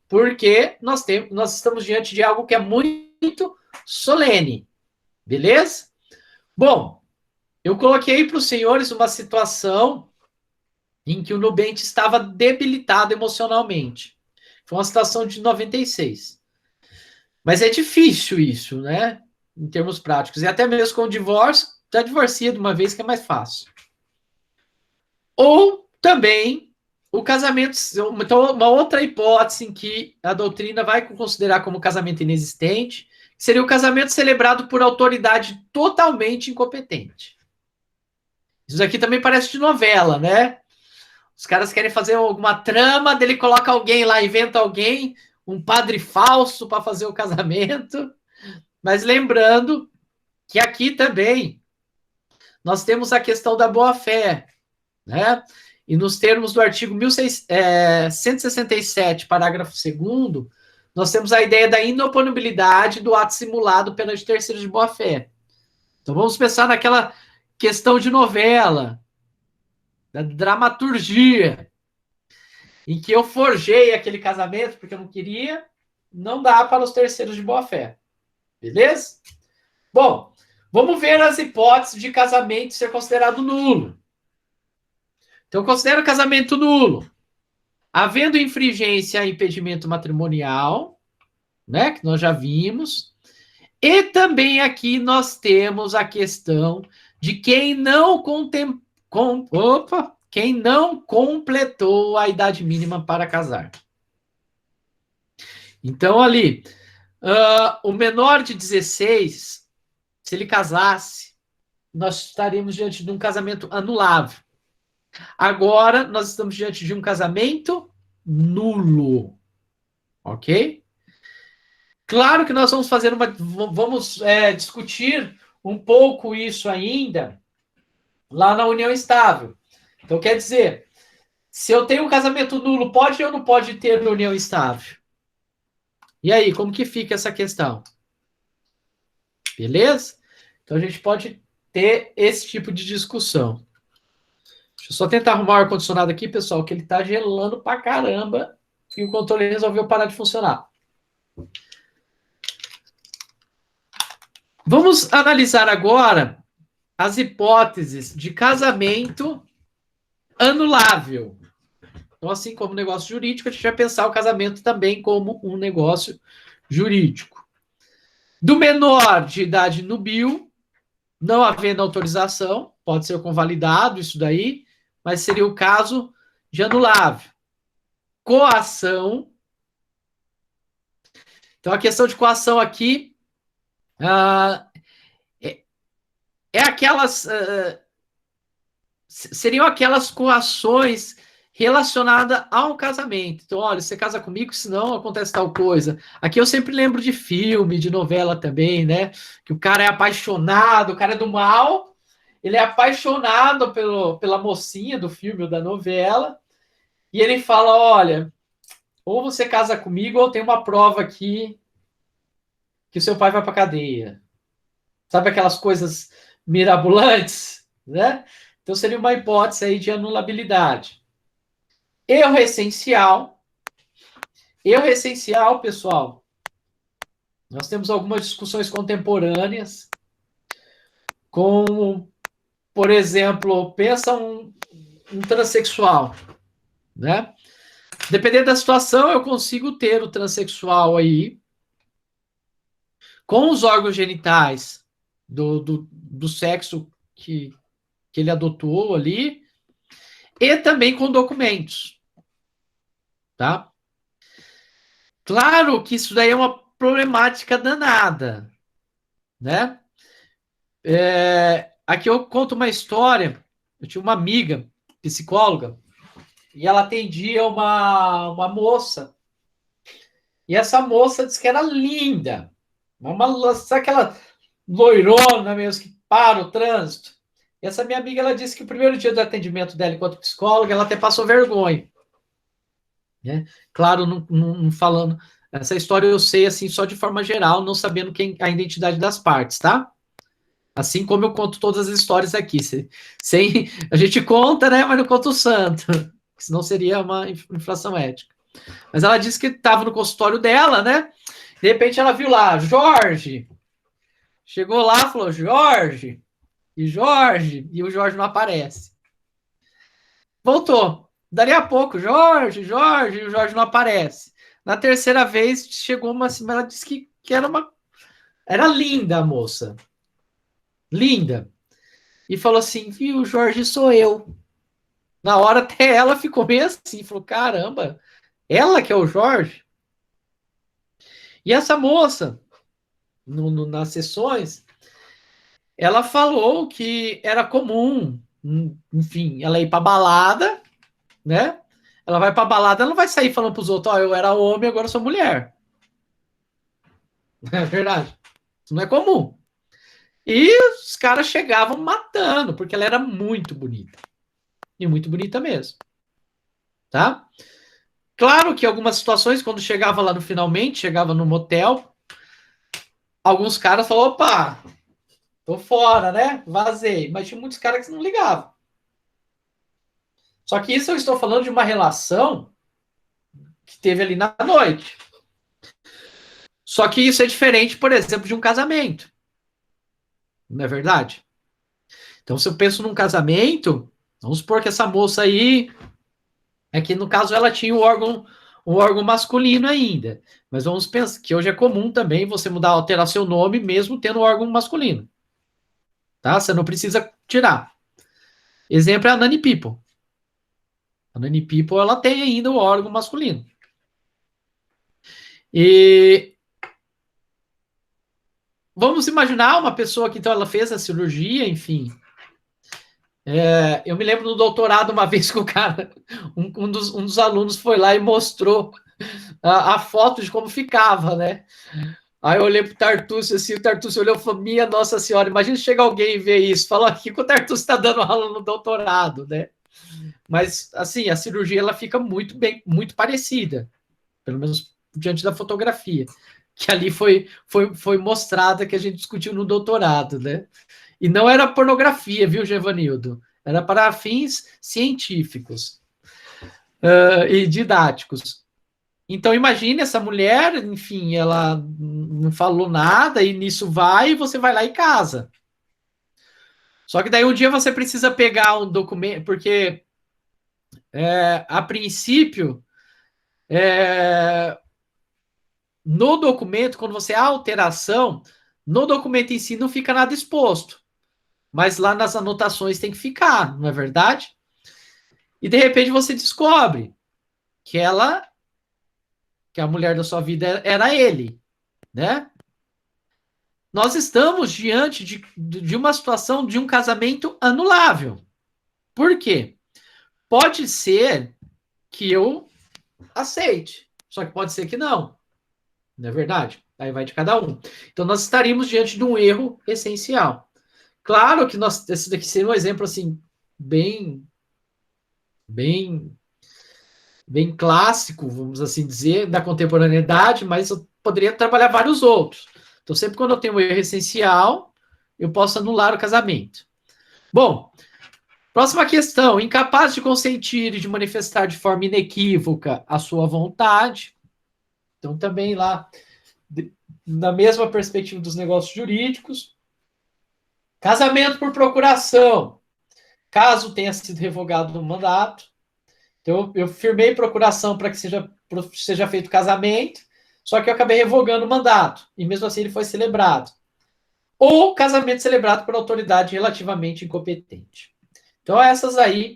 Porque nós estamos diante de algo que é muito solene. Beleza? Bom, eu coloquei para os senhores uma situação em que o nubente estava debilitado emocionalmente. Foi uma situação de 96. Mas é difícil isso, né? Em termos práticos. E até mesmo com o divórcio, já divorcia de uma vez que é mais fácil. Ou também o casamento, então uma outra hipótese em que a doutrina vai considerar como casamento inexistente, seria o casamento celebrado por autoridade totalmente incompetente. Isso aqui também parece de novela, né? Os caras querem fazer alguma trama, dele coloca alguém lá, inventa alguém, um padre falso para fazer o casamento. Mas lembrando que aqui também nós temos a questão da boa-fé, né? E nos termos do artigo 167, parágrafo 2º, nós temos a ideia da inoponibilidade do ato simulado perante terceiros de boa-fé. Então vamos pensar naquela questão de novela, da dramaturgia, em que eu forjei aquele casamento porque eu não queria, não dá para os terceiros de boa-fé. Beleza? Bom, vamos ver as hipóteses de casamento ser considerado nulo. Então, eu considero o casamento nulo, havendo infringência a impedimento matrimonial, né, que nós já vimos, e também aqui nós temos a questão de quem não completou a idade mínima para casar. Então, ali, o menor de 16, se ele casasse, nós estaríamos diante de um casamento anulável. Agora, nós estamos diante de um casamento nulo. Ok? Claro que nós vamos fazer vamos discutir um pouco isso ainda lá na união estável. Então, quer dizer, se eu tenho um casamento nulo, pode ou não pode ter união estável? E aí, como que fica essa questão? Beleza? Então, a gente pode ter esse tipo de discussão. Deixa eu só tentar arrumar o ar-condicionado aqui, pessoal, que ele tá gelando pra caramba e o controle resolveu parar de funcionar. Vamos analisar agora as hipóteses de casamento anulável. Então, assim como negócio jurídico, a gente vai pensar o casamento também como um negócio jurídico. Do menor de idade núbil, não havendo autorização, pode ser convalidado isso daí, mas seria o caso de anulável. Coação. Então, a questão de coação aqui é aquelas... seriam aquelas coações relacionadas ao casamento. Então, olha, você casa comigo, senão acontece tal coisa. Aqui eu sempre lembro de filme, de novela também, né? Que o cara é apaixonado, o cara é do mal... Ele é apaixonado pela mocinha do filme ou da novela. E ele fala, olha, ou você casa comigo ou tem uma prova aqui que o seu pai vai para cadeia. Sabe aquelas coisas mirabolantes? né? Então seria uma hipótese aí de anulabilidade. Erro essencial. Erro essencial, pessoal. Nós temos algumas discussões contemporâneas, como, por exemplo, pensa um transexual, né? Dependendo da situação, eu consigo ter o transexual aí com os órgãos genitais do sexo que ele adotou ali e também com documentos, tá? Claro que isso daí é uma problemática danada, né? Aqui eu conto uma história. Eu tinha uma amiga, psicóloga, e ela atendia uma moça. E essa moça disse que era linda. Sabe aquela loirona mesmo que para o trânsito? E essa minha amiga, ela disse que o primeiro dia do atendimento dela enquanto psicóloga, ela até passou vergonha. Né? Claro, não falando... Essa história eu sei assim só de forma geral, não sabendo a identidade das partes, tá? Assim como eu conto todas as histórias aqui. Sem, a gente conta, né? Mas não conta o santo. Senão seria uma infração ética. Mas ela disse que estava no consultório dela, né? De repente ela viu lá, Jorge. Chegou lá, falou, Jorge. E o Jorge não aparece. Voltou. Dali a pouco, Jorge, e o Jorge não aparece. Na terceira vez, chegou uma assim, ela disse que era linda a moça. Linda. E falou assim, viu, Jorge, sou eu. Na hora até ela ficou meio assim, falou, caramba, ela que é o Jorge? E essa moça, nas sessões, ela falou que era comum, enfim, ela ir pra balada, né? Ela vai pra balada, ela não vai sair falando pros outros, ó, eu era homem, agora eu sou mulher. É verdade. Isso não é comum. E os caras chegavam matando, porque ela era muito bonita. E muito bonita mesmo. Tá? Claro que em algumas situações, quando chegava lá no finalmente, chegava no motel, alguns caras falaram, opa, tô fora, né? Vazei. Mas tinha muitos caras que não ligavam. Só que isso eu estou falando de uma relação que teve ali na noite. Só que isso é diferente, por exemplo, de um casamento. Não é verdade? Então, se eu penso num casamento, vamos supor que essa moça aí, é que no caso ela tinha um órgão masculino ainda. Mas vamos pensar que hoje é comum também você alterar seu nome mesmo tendo um órgão masculino. Tá? Você não precisa tirar. Exemplo é a Nani People. A Nani People, ela tem ainda o órgão masculino. E vamos imaginar uma pessoa que então ela fez a cirurgia, enfim. Eu me lembro no doutorado uma vez que o cara, um dos alunos foi lá e mostrou a foto de como ficava, né? Aí eu olhei pro Tartúcio assim, o Tartúcio olhou e falou, minha Nossa Senhora, imagina chega alguém e ver isso, falou aqui que o Tartúcio está dando aula no doutorado, né? Mas, assim, a cirurgia ela fica muito parecida, pelo menos diante da fotografia, que ali foi mostrada que a gente discutiu no doutorado, né? E não era pornografia, viu, Gevanildo? Era para fins científicos e didáticos. Então, imagine essa mulher, enfim, ela não falou nada e nisso e você vai lá e casa. Só que daí um dia você precisa pegar um documento, porque a princípio, no documento, quando você há alteração, no documento em si não fica nada exposto. Mas lá nas anotações tem que ficar, não é verdade? E de repente você descobre que a mulher da sua vida era ele, né? Nós estamos diante de uma situação de um casamento anulável. Por quê? Pode ser que eu aceite, só que pode ser que não. Não é verdade? Aí vai de cada um. Então nós estaríamos diante de um erro essencial. Claro que esse daqui seria um exemplo assim bem clássico, vamos assim dizer, da contemporaneidade, mas eu poderia trabalhar vários outros. Então, sempre quando eu tenho um erro essencial, eu posso anular o casamento. Bom, próxima questão. Incapaz de consentir e de manifestar de forma inequívoca a sua vontade. Então, também lá, na mesma perspectiva dos negócios jurídicos. Casamento por procuração. Caso tenha sido revogado o mandato. Então, eu firmei procuração para que seja feito casamento, só que eu acabei revogando o mandato. E mesmo assim ele foi celebrado. Ou casamento celebrado por autoridade relativamente incompetente. Então, essas aí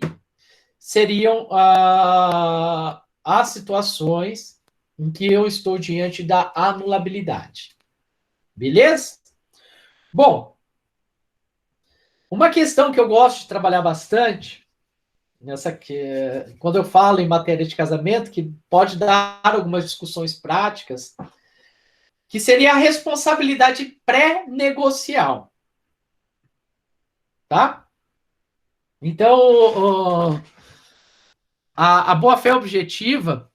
seriam as situações em que eu estou diante da anulabilidade. Beleza? Bom, uma questão que eu gosto de trabalhar bastante, quando eu falo em matéria de casamento, que pode dar algumas discussões práticas, que seria a responsabilidade pré-negocial. Tá? Então, a boa-fé objetiva,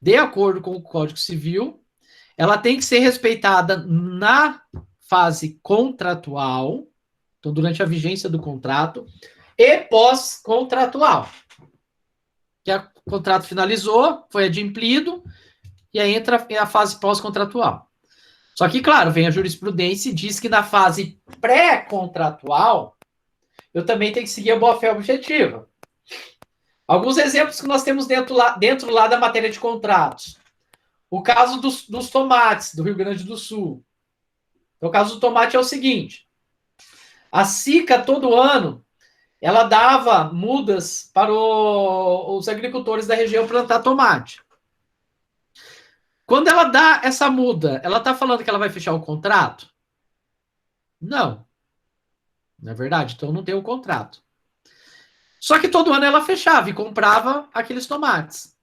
de acordo com o Código Civil, ela tem que ser respeitada na fase contratual, então durante a vigência do contrato, e pós-contratual. Que o contrato finalizou, foi adimplido, e aí entra a fase pós-contratual. Só que, claro, vem a jurisprudência e diz que na fase pré-contratual, eu também tenho que seguir a boa-fé objetiva. Alguns exemplos que nós temos dentro lá da matéria de contratos. O caso dos tomates, do Rio Grande do Sul. Então, o caso do tomate é o seguinte. A SICA, todo ano, ela dava mudas para os agricultores da região plantar tomate. Quando ela dá essa muda, ela está falando que ela vai fechar o contrato? Não. Não é verdade? Então não tem o contrato. Só que todo ano ela fechava e comprava aqueles tomates.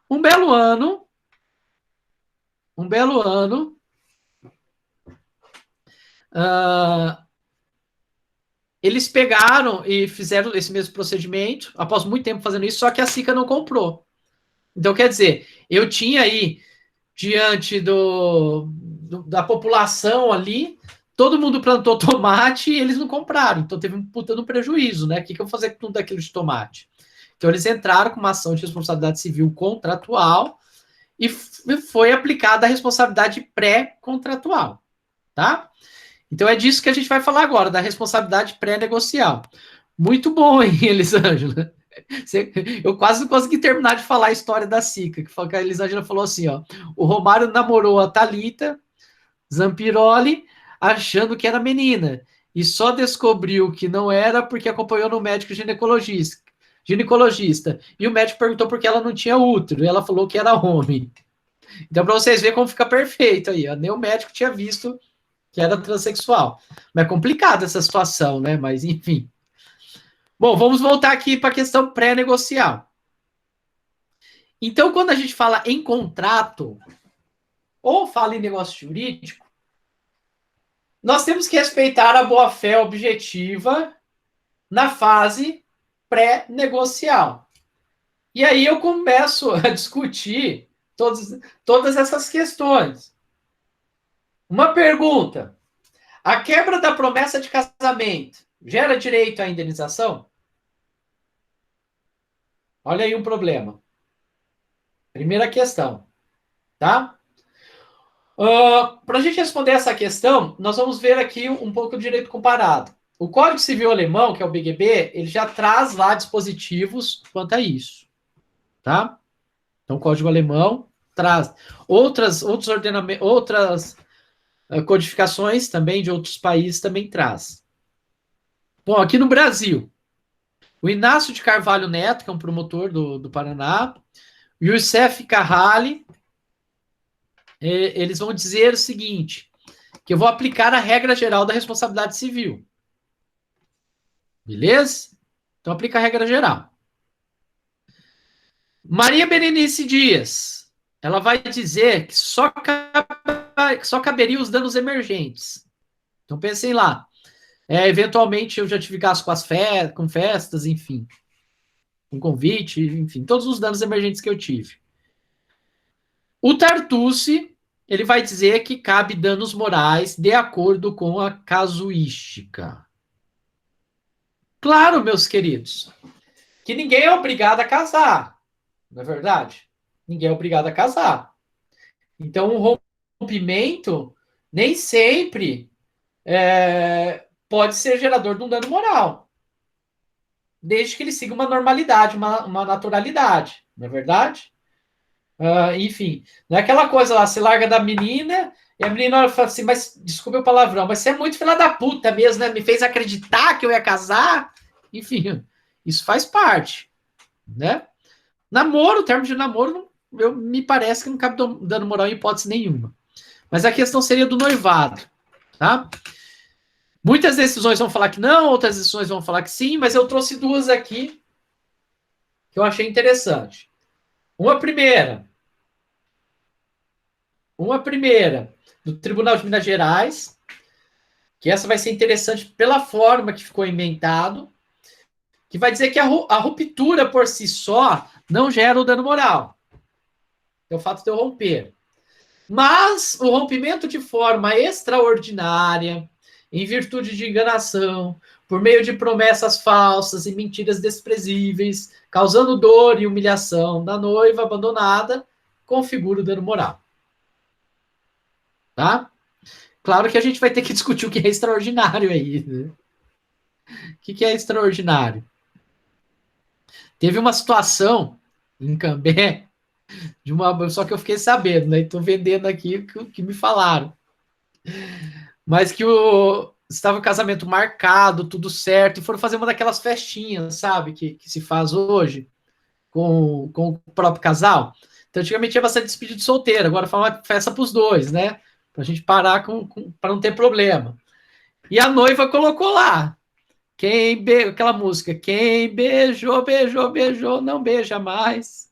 Um belo ano, eles pegaram e fizeram esse mesmo procedimento, após muito tempo fazendo isso, só que a SICA não comprou. Então, quer dizer, eu tinha aí, diante da população ali, todo mundo plantou tomate e eles não compraram. Então, teve um puta no prejuízo, né? O que eu vou fazer com tudo aquilo de tomate? Então, eles entraram com uma ação de responsabilidade civil contratual e foi aplicada a responsabilidade pré-contratual, tá? Então, é disso que a gente vai falar agora, da responsabilidade pré-negocial. Muito bom, hein, Elisângela? Eu quase não consegui terminar de falar a história da SICA, que a Elisângela falou assim, ó, o Romário namorou a Thalita Zampiroli achando que era menina, e só descobriu que não era porque acompanhou no médico ginecologista. E o médico perguntou por que ela não tinha útero, e ela falou que era homem. Então, para vocês verem como fica perfeito aí, ó, nem o médico tinha visto que era transexual. Mas é complicada essa situação, né? Mas, enfim. Bom, vamos voltar aqui para a questão pré-negocial. Então, quando a gente fala em contrato, ou fala em negócio jurídico, nós temos que respeitar a boa-fé objetiva na fase pré-negocial. E aí eu começo a discutir todas essas questões. Uma pergunta. A quebra da promessa de casamento gera direito à indenização? Olha aí um problema. Primeira questão, tá? Para a gente responder essa questão, nós vamos ver aqui um pouco de direito comparado. O Código Civil Alemão, que é o BGB, ele já traz lá dispositivos quanto a isso, tá? Então, o Código Alemão traz outras codificações também de outros países também traz. Bom, aqui no Brasil, o Inácio de Carvalho Neto, que é um promotor do Paraná, e o Youssef Carrali, eles vão dizer o seguinte, que eu vou aplicar a regra geral da responsabilidade civil. Beleza? Então, aplica a regra geral. Maria Berenice Dias, ela vai dizer que só caberia os danos emergentes. Então, pensem lá. Eventualmente, eu já tive gasto com festas, enfim. Com convite, enfim. Todos os danos emergentes que eu tive. O Tartucci, ele vai dizer que cabe danos morais de acordo com a casuística. Claro, meus queridos, que ninguém é obrigado a casar, não é verdade? Ninguém é obrigado a casar. Então, um rompimento nem sempre pode ser gerador de um dano moral, desde que ele siga uma normalidade, uma naturalidade, não é verdade? Enfim, não é aquela coisa lá, se larga da menina e a menina fala assim, mas desculpa o palavrão, mas você é muito filha da puta mesmo, né? Me fez acreditar que eu ia casar. Enfim, isso faz parte, né? Namoro, termo de namoro, me parece que não cabe dano moral em hipótese nenhuma. Mas a questão seria do noivado, tá? Muitas decisões vão falar que não, outras decisões vão falar que sim, mas eu trouxe duas aqui que eu achei interessante. Uma primeira, do Tribunal de Minas Gerais, que essa vai ser interessante pela forma que ficou inventado, que vai dizer que a ruptura por si só não gera o dano moral. É o fato de eu romper. Mas o rompimento de forma extraordinária, em virtude de enganação, por meio de promessas falsas e mentiras desprezíveis, causando dor e humilhação da noiva abandonada, configura o dano moral. Tá? Claro que a gente vai ter que discutir o que é extraordinário aí. Né? O que é extraordinário? Teve uma situação em Cambé, só que eu fiquei sabendo, né? Estou vendendo aqui o que me falaram. Mas que estava o casamento marcado, tudo certo, e foram fazer uma daquelas festinhas, sabe? Que se faz hoje com o próprio casal. Então, antigamente tinha bastante despedida de solteiro, agora foi uma festa para os dois, né? Pra gente parar para não ter problema. E a noiva colocou lá. Aquela música, quem beijou, beijou, beijou, não beija mais.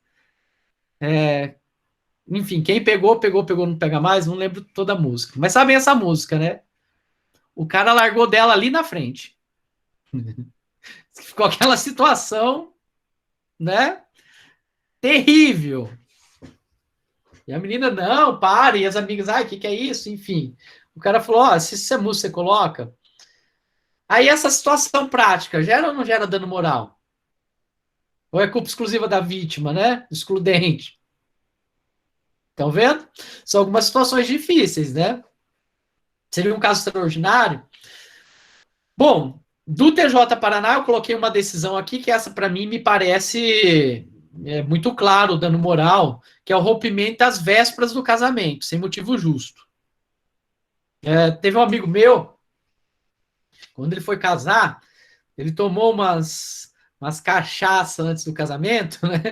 Enfim, quem pegou, pegou, pegou, não pega mais, não lembro toda a música. Mas sabem essa música, né? O cara largou dela ali na frente. Ficou aquela situação, né? Terrível. E a menina, não, pare. E as amigas, o que é isso? Enfim. O cara falou, se essa música você coloca... Aí essa situação prática, gera ou não gera dano moral? Ou é culpa exclusiva da vítima, né? Excludente. Estão vendo? São algumas situações difíceis, né? Seria um caso extraordinário? Bom, do TJ Paraná eu coloquei uma decisão aqui que essa para mim me parece muito claro o dano moral, que é o rompimento às vésperas do casamento, sem motivo justo. Teve um amigo meu, quando ele foi casar, ele tomou umas cachaças antes do casamento, né?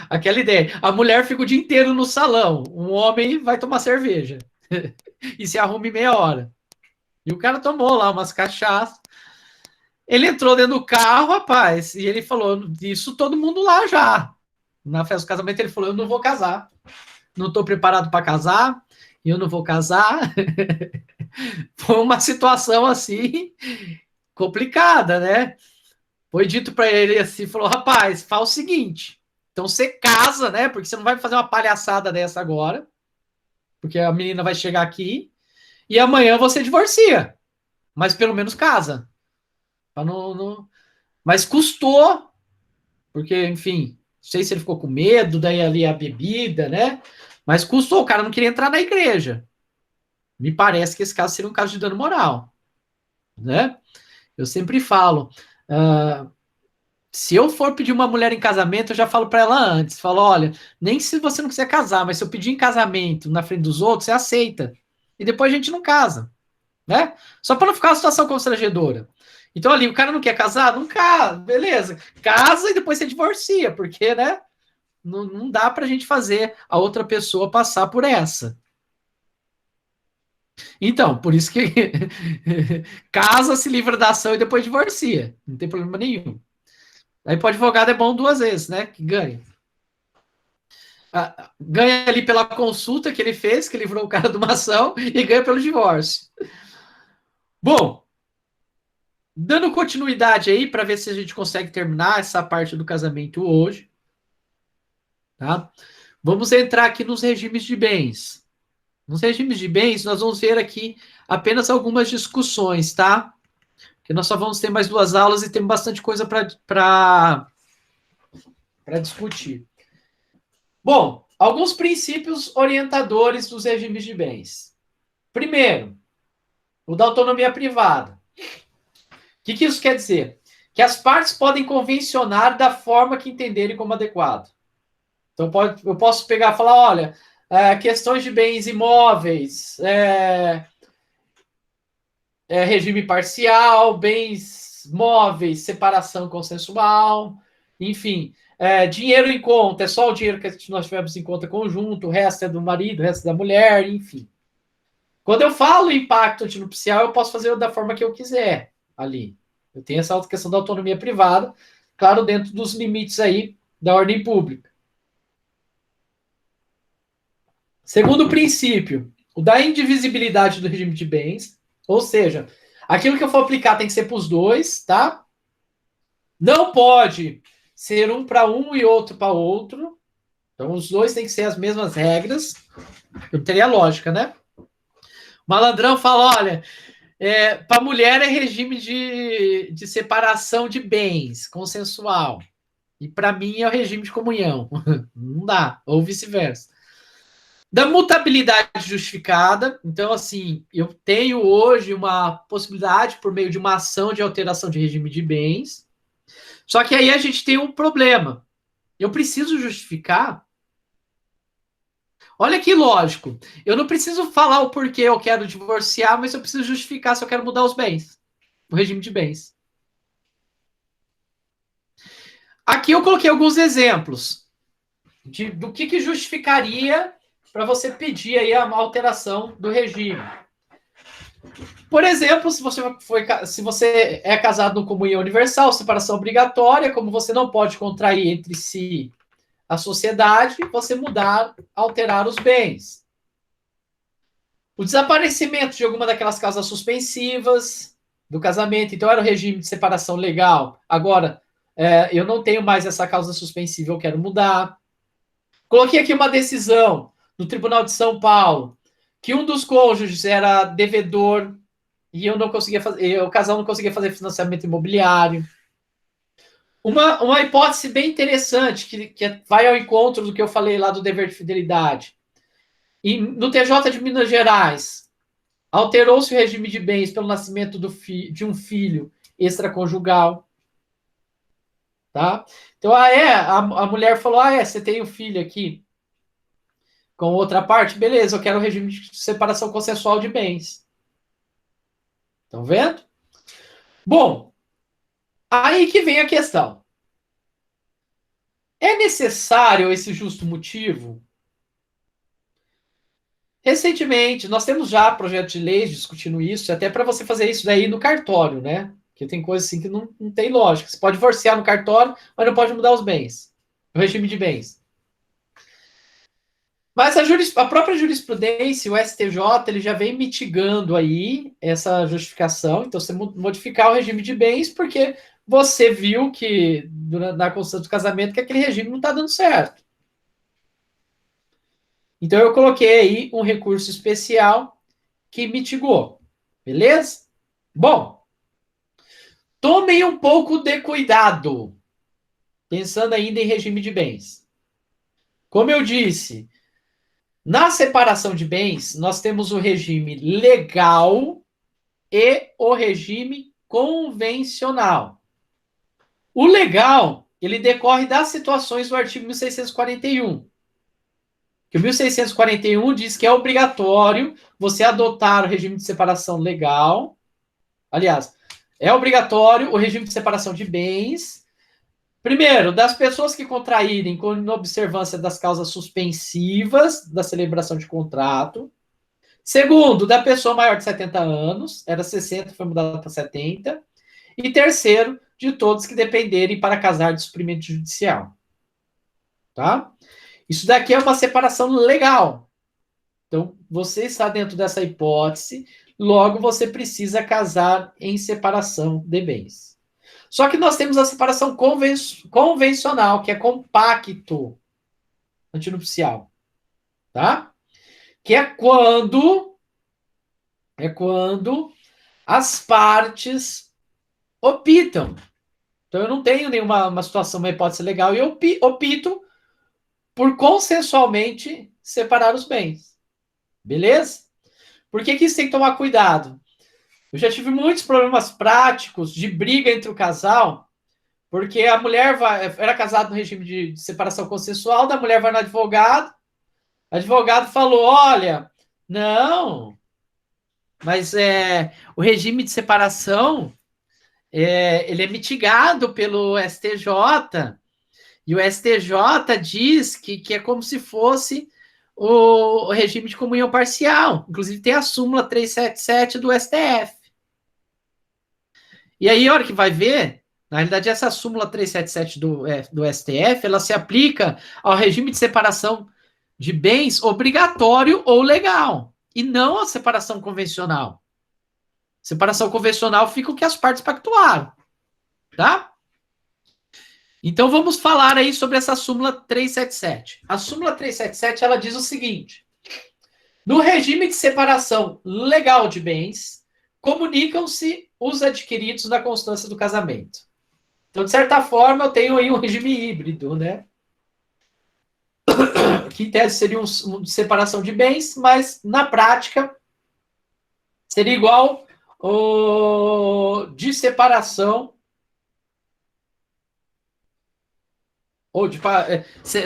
Aquela ideia. A mulher fica o dia inteiro no salão, um homem vai tomar cerveja e se arruma em meia hora. E o cara tomou lá umas cachaças. Ele entrou dentro do carro, rapaz, e ele falou, isso todo mundo lá já. Na festa do casamento ele falou, eu não vou casar. Não estou preparado para casar, e eu não vou casar. Foi uma situação assim complicada, né? Foi dito para ele assim, falou, rapaz, faz o seguinte, então você casa, né? Porque você não vai fazer uma palhaçada dessa agora, porque a menina vai chegar aqui e amanhã você divorcia, mas pelo menos casa. Mas custou, porque, enfim, não sei se ele ficou com medo, daí ali a bebida, né? Mas custou, o cara não queria entrar na igreja. Me parece que esse caso seria um caso de dano moral, né? Eu sempre falo, se eu for pedir uma mulher em casamento, eu já falo para ela antes, falo, olha, nem se você não quiser casar, mas se eu pedir em casamento na frente dos outros, você aceita. E depois a gente não casa, né? Só para não ficar uma situação constrangedora. Então ali, o cara não quer casar? Não casa, beleza. Casa e depois você divorcia, porque, né? Não dá pra gente fazer a outra pessoa passar por essa. Então, por isso que casa, se livra da ação e depois divorcia. Não tem problema nenhum. Aí pro advogado é bom duas vezes, né? Que ganha. Ganha ali pela consulta que ele fez, que livrou o cara de uma ação, e ganha pelo divórcio. Bom, dando continuidade aí para ver se a gente consegue terminar essa parte do casamento hoje. Tá? Vamos entrar aqui nos regimes de bens. Nos regimes de bens, nós vamos ver aqui apenas algumas discussões, tá? que nós só vamos ter mais 2 aulas e tem bastante coisa para discutir. Bom, alguns princípios orientadores dos regimes de bens. Primeiro, o da autonomia privada. O que isso quer dizer? Que as partes podem convencionar da forma que entenderem como adequado. Então, eu posso pegar e falar, olha, questões de bens imóveis, regime parcial, bens móveis, separação consensual, enfim, dinheiro em conta, é só o dinheiro que nós tivemos em conta conjunto, o resto é do marido, o resto é da mulher, enfim. Quando eu falo impacto antinupcial, eu posso fazer da forma que eu quiser ali. Eu tenho essa questão da autonomia privada, claro, dentro dos limites aí da ordem pública. Segundo princípio, o da indivisibilidade do regime de bens, ou seja, aquilo que eu for aplicar tem que ser para os dois, tá? Não pode ser um para um e outro para outro. Então, os dois têm que ser as mesmas regras. Não teria lógica, né? O malandrão fala, olha, para mulher é regime de separação de bens, consensual. E para mim é o regime de comunhão. Não dá, ou vice-versa. Da mutabilidade justificada, então, assim, eu tenho hoje uma possibilidade por meio de uma ação de alteração de regime de bens, só que aí a gente tem um problema. Eu preciso justificar. Olha que lógico. Eu não preciso falar o porquê eu quero divorciar, mas eu preciso justificar se eu quero mudar os bens, o regime de bens. Aqui eu coloquei alguns exemplos do que justificaria para você pedir aí a alteração do regime. Por exemplo, se você é casado no comunhão universal, separação obrigatória, como você não pode contrair entre si a sociedade, você alterar os bens. O desaparecimento de alguma daquelas causas suspensivas do casamento, então era o regime de separação legal, agora eu não tenho mais essa causa suspensiva, eu quero mudar. Coloquei aqui uma decisão no Tribunal de São Paulo, que um dos cônjuges era devedor e eu não conseguia fazer, o casal não conseguia fazer financiamento imobiliário. Uma hipótese bem interessante, que vai ao encontro do que eu falei lá do dever de fidelidade. E no TJ de Minas Gerais, alterou-se o regime de bens pelo nascimento de um filho extraconjugal. Tá? Então, a mulher falou, você tem um filho aqui com outra parte? Beleza, eu quero o regime de separação consensual de bens. Estão vendo? Bom, aí que vem a questão. É necessário esse justo motivo? Recentemente, nós temos já projetos de leis discutindo isso, até para você fazer isso daí no cartório, né? Porque tem coisas assim que não tem lógica. Você pode divorciar no cartório, mas não pode mudar os bens, o regime de bens. Mas a própria jurisprudência, o STJ, ele já vem mitigando aí essa justificação. Então, você modificar o regime de bens porque você viu que, na construção do casamento, que aquele regime não está dando certo. Então, eu coloquei aí um recurso especial que mitigou. Beleza? Bom, tomem um pouco de cuidado, pensando ainda em regime de bens. Como eu disse, na separação de bens, nós temos o regime legal e o regime convencional. O legal, ele decorre das situações do artigo 1641. Que o 1641 diz que é obrigatório você adotar o regime de separação legal. Aliás, é obrigatório o regime de separação de bens. Primeiro, das pessoas que contraírem com observância das causas suspensivas da celebração de contrato. Segundo, da pessoa maior de 70 anos, era 60, foi mudado para 70. E terceiro, de todos que dependerem para casar de suprimento judicial. Tá? Isso daqui é uma separação legal. Então, você está dentro dessa hipótese, logo você precisa casar em separação de bens. Só que nós temos a separação convencional, que é compacto antinupcial, tá? Que é quando as partes optam. Então, eu não tenho nenhuma situação, uma hipótese legal, e eu opto por consensualmente separar os bens. Beleza? Por que isso tem que tomar cuidado? Eu já tive muitos problemas práticos de briga entre o casal, porque a mulher era casada no regime de separação consensual, da mulher vai no advogado, o advogado falou, olha, não, mas o regime de separação, ele é mitigado pelo STJ, e o STJ diz que é como se fosse o regime de comunhão parcial. Inclusive tem a súmula 377 do STF. E aí, a hora que vai ver, na realidade, essa súmula 377 do STF, ela se aplica ao regime de separação de bens obrigatório ou legal, e não a separação convencional. Separação convencional fica o que as partes pactuaram, tá? Então, vamos falar aí sobre essa súmula 377. A súmula 377, ela diz o seguinte: no regime de separação legal de bens, comunicam-se os adquiridos na constância do casamento. Então, de certa forma, eu tenho aí um regime híbrido, né? Que em tese seria uma separação de bens, mas na prática seria igual de separação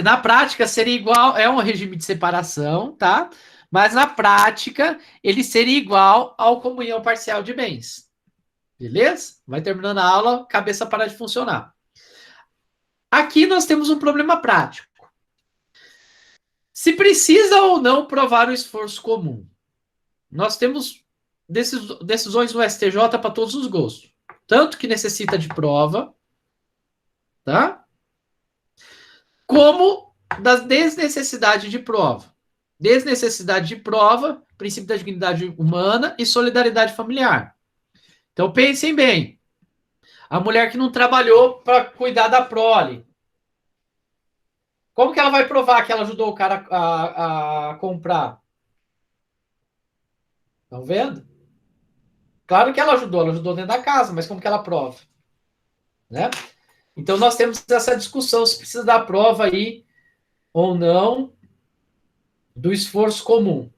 na prática seria igual, é um regime de separação, tá? Mas na prática ele seria igual ao comunhão parcial de bens. Beleza? Vai terminando a aula, cabeça para de funcionar. Aqui nós temos um problema prático. Se precisa ou não provar o esforço comum. Nós temos decisões do STJ para todos os gostos. Tanto que necessita de prova, tá? Como da desnecessidade de prova. Desnecessidade de prova, princípio da dignidade humana e solidariedade familiar. Então, pensem bem. A mulher que não trabalhou para cuidar da prole. Como que ela vai provar que ela ajudou o cara a comprar? Estão vendo? Claro que ela ajudou dentro da casa, mas como que ela prova? Né? Então, nós temos essa discussão se precisa dar prova aí ou não do esforço comum.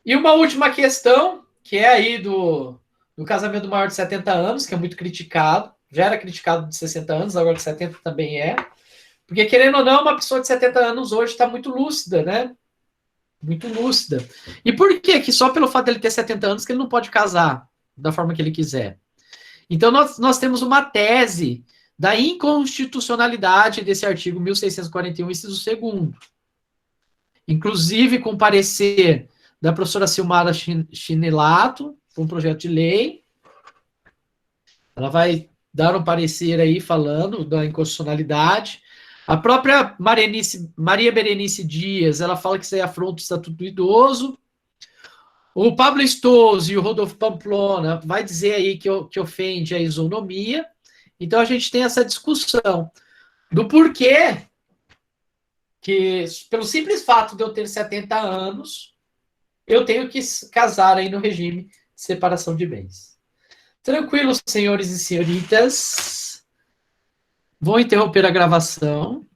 E uma última questão, que é aí do casamento maior de 70 anos, que é muito criticado. Já era criticado de 60 anos, agora de 70 também é. Porque, querendo ou não, uma pessoa de 70 anos hoje está muito lúcida, né? Muito lúcida. E por que só pelo fato dele ter 70 anos que ele não pode casar da forma que ele quiser? Então, nós temos uma tese da inconstitucionalidade desse artigo 1641, inciso 2º. Inclusive com parecer da professora Silmara Chinelato, com um projeto de lei. Ela vai dar um parecer aí falando da inconstitucionalidade. A própria Maria Berenice Dias, ela fala que isso aí afronta o Estatuto do Idoso. O Pablo Stolz e o Rodolfo Pamplona vai dizer aí que ofende a isonomia. Então, a gente tem essa discussão do porquê que, pelo simples fato de eu ter 70 anos, eu tenho que casar aí no regime de separação de bens. Tranquilo, senhores e senhoritas. Vou interromper a gravação.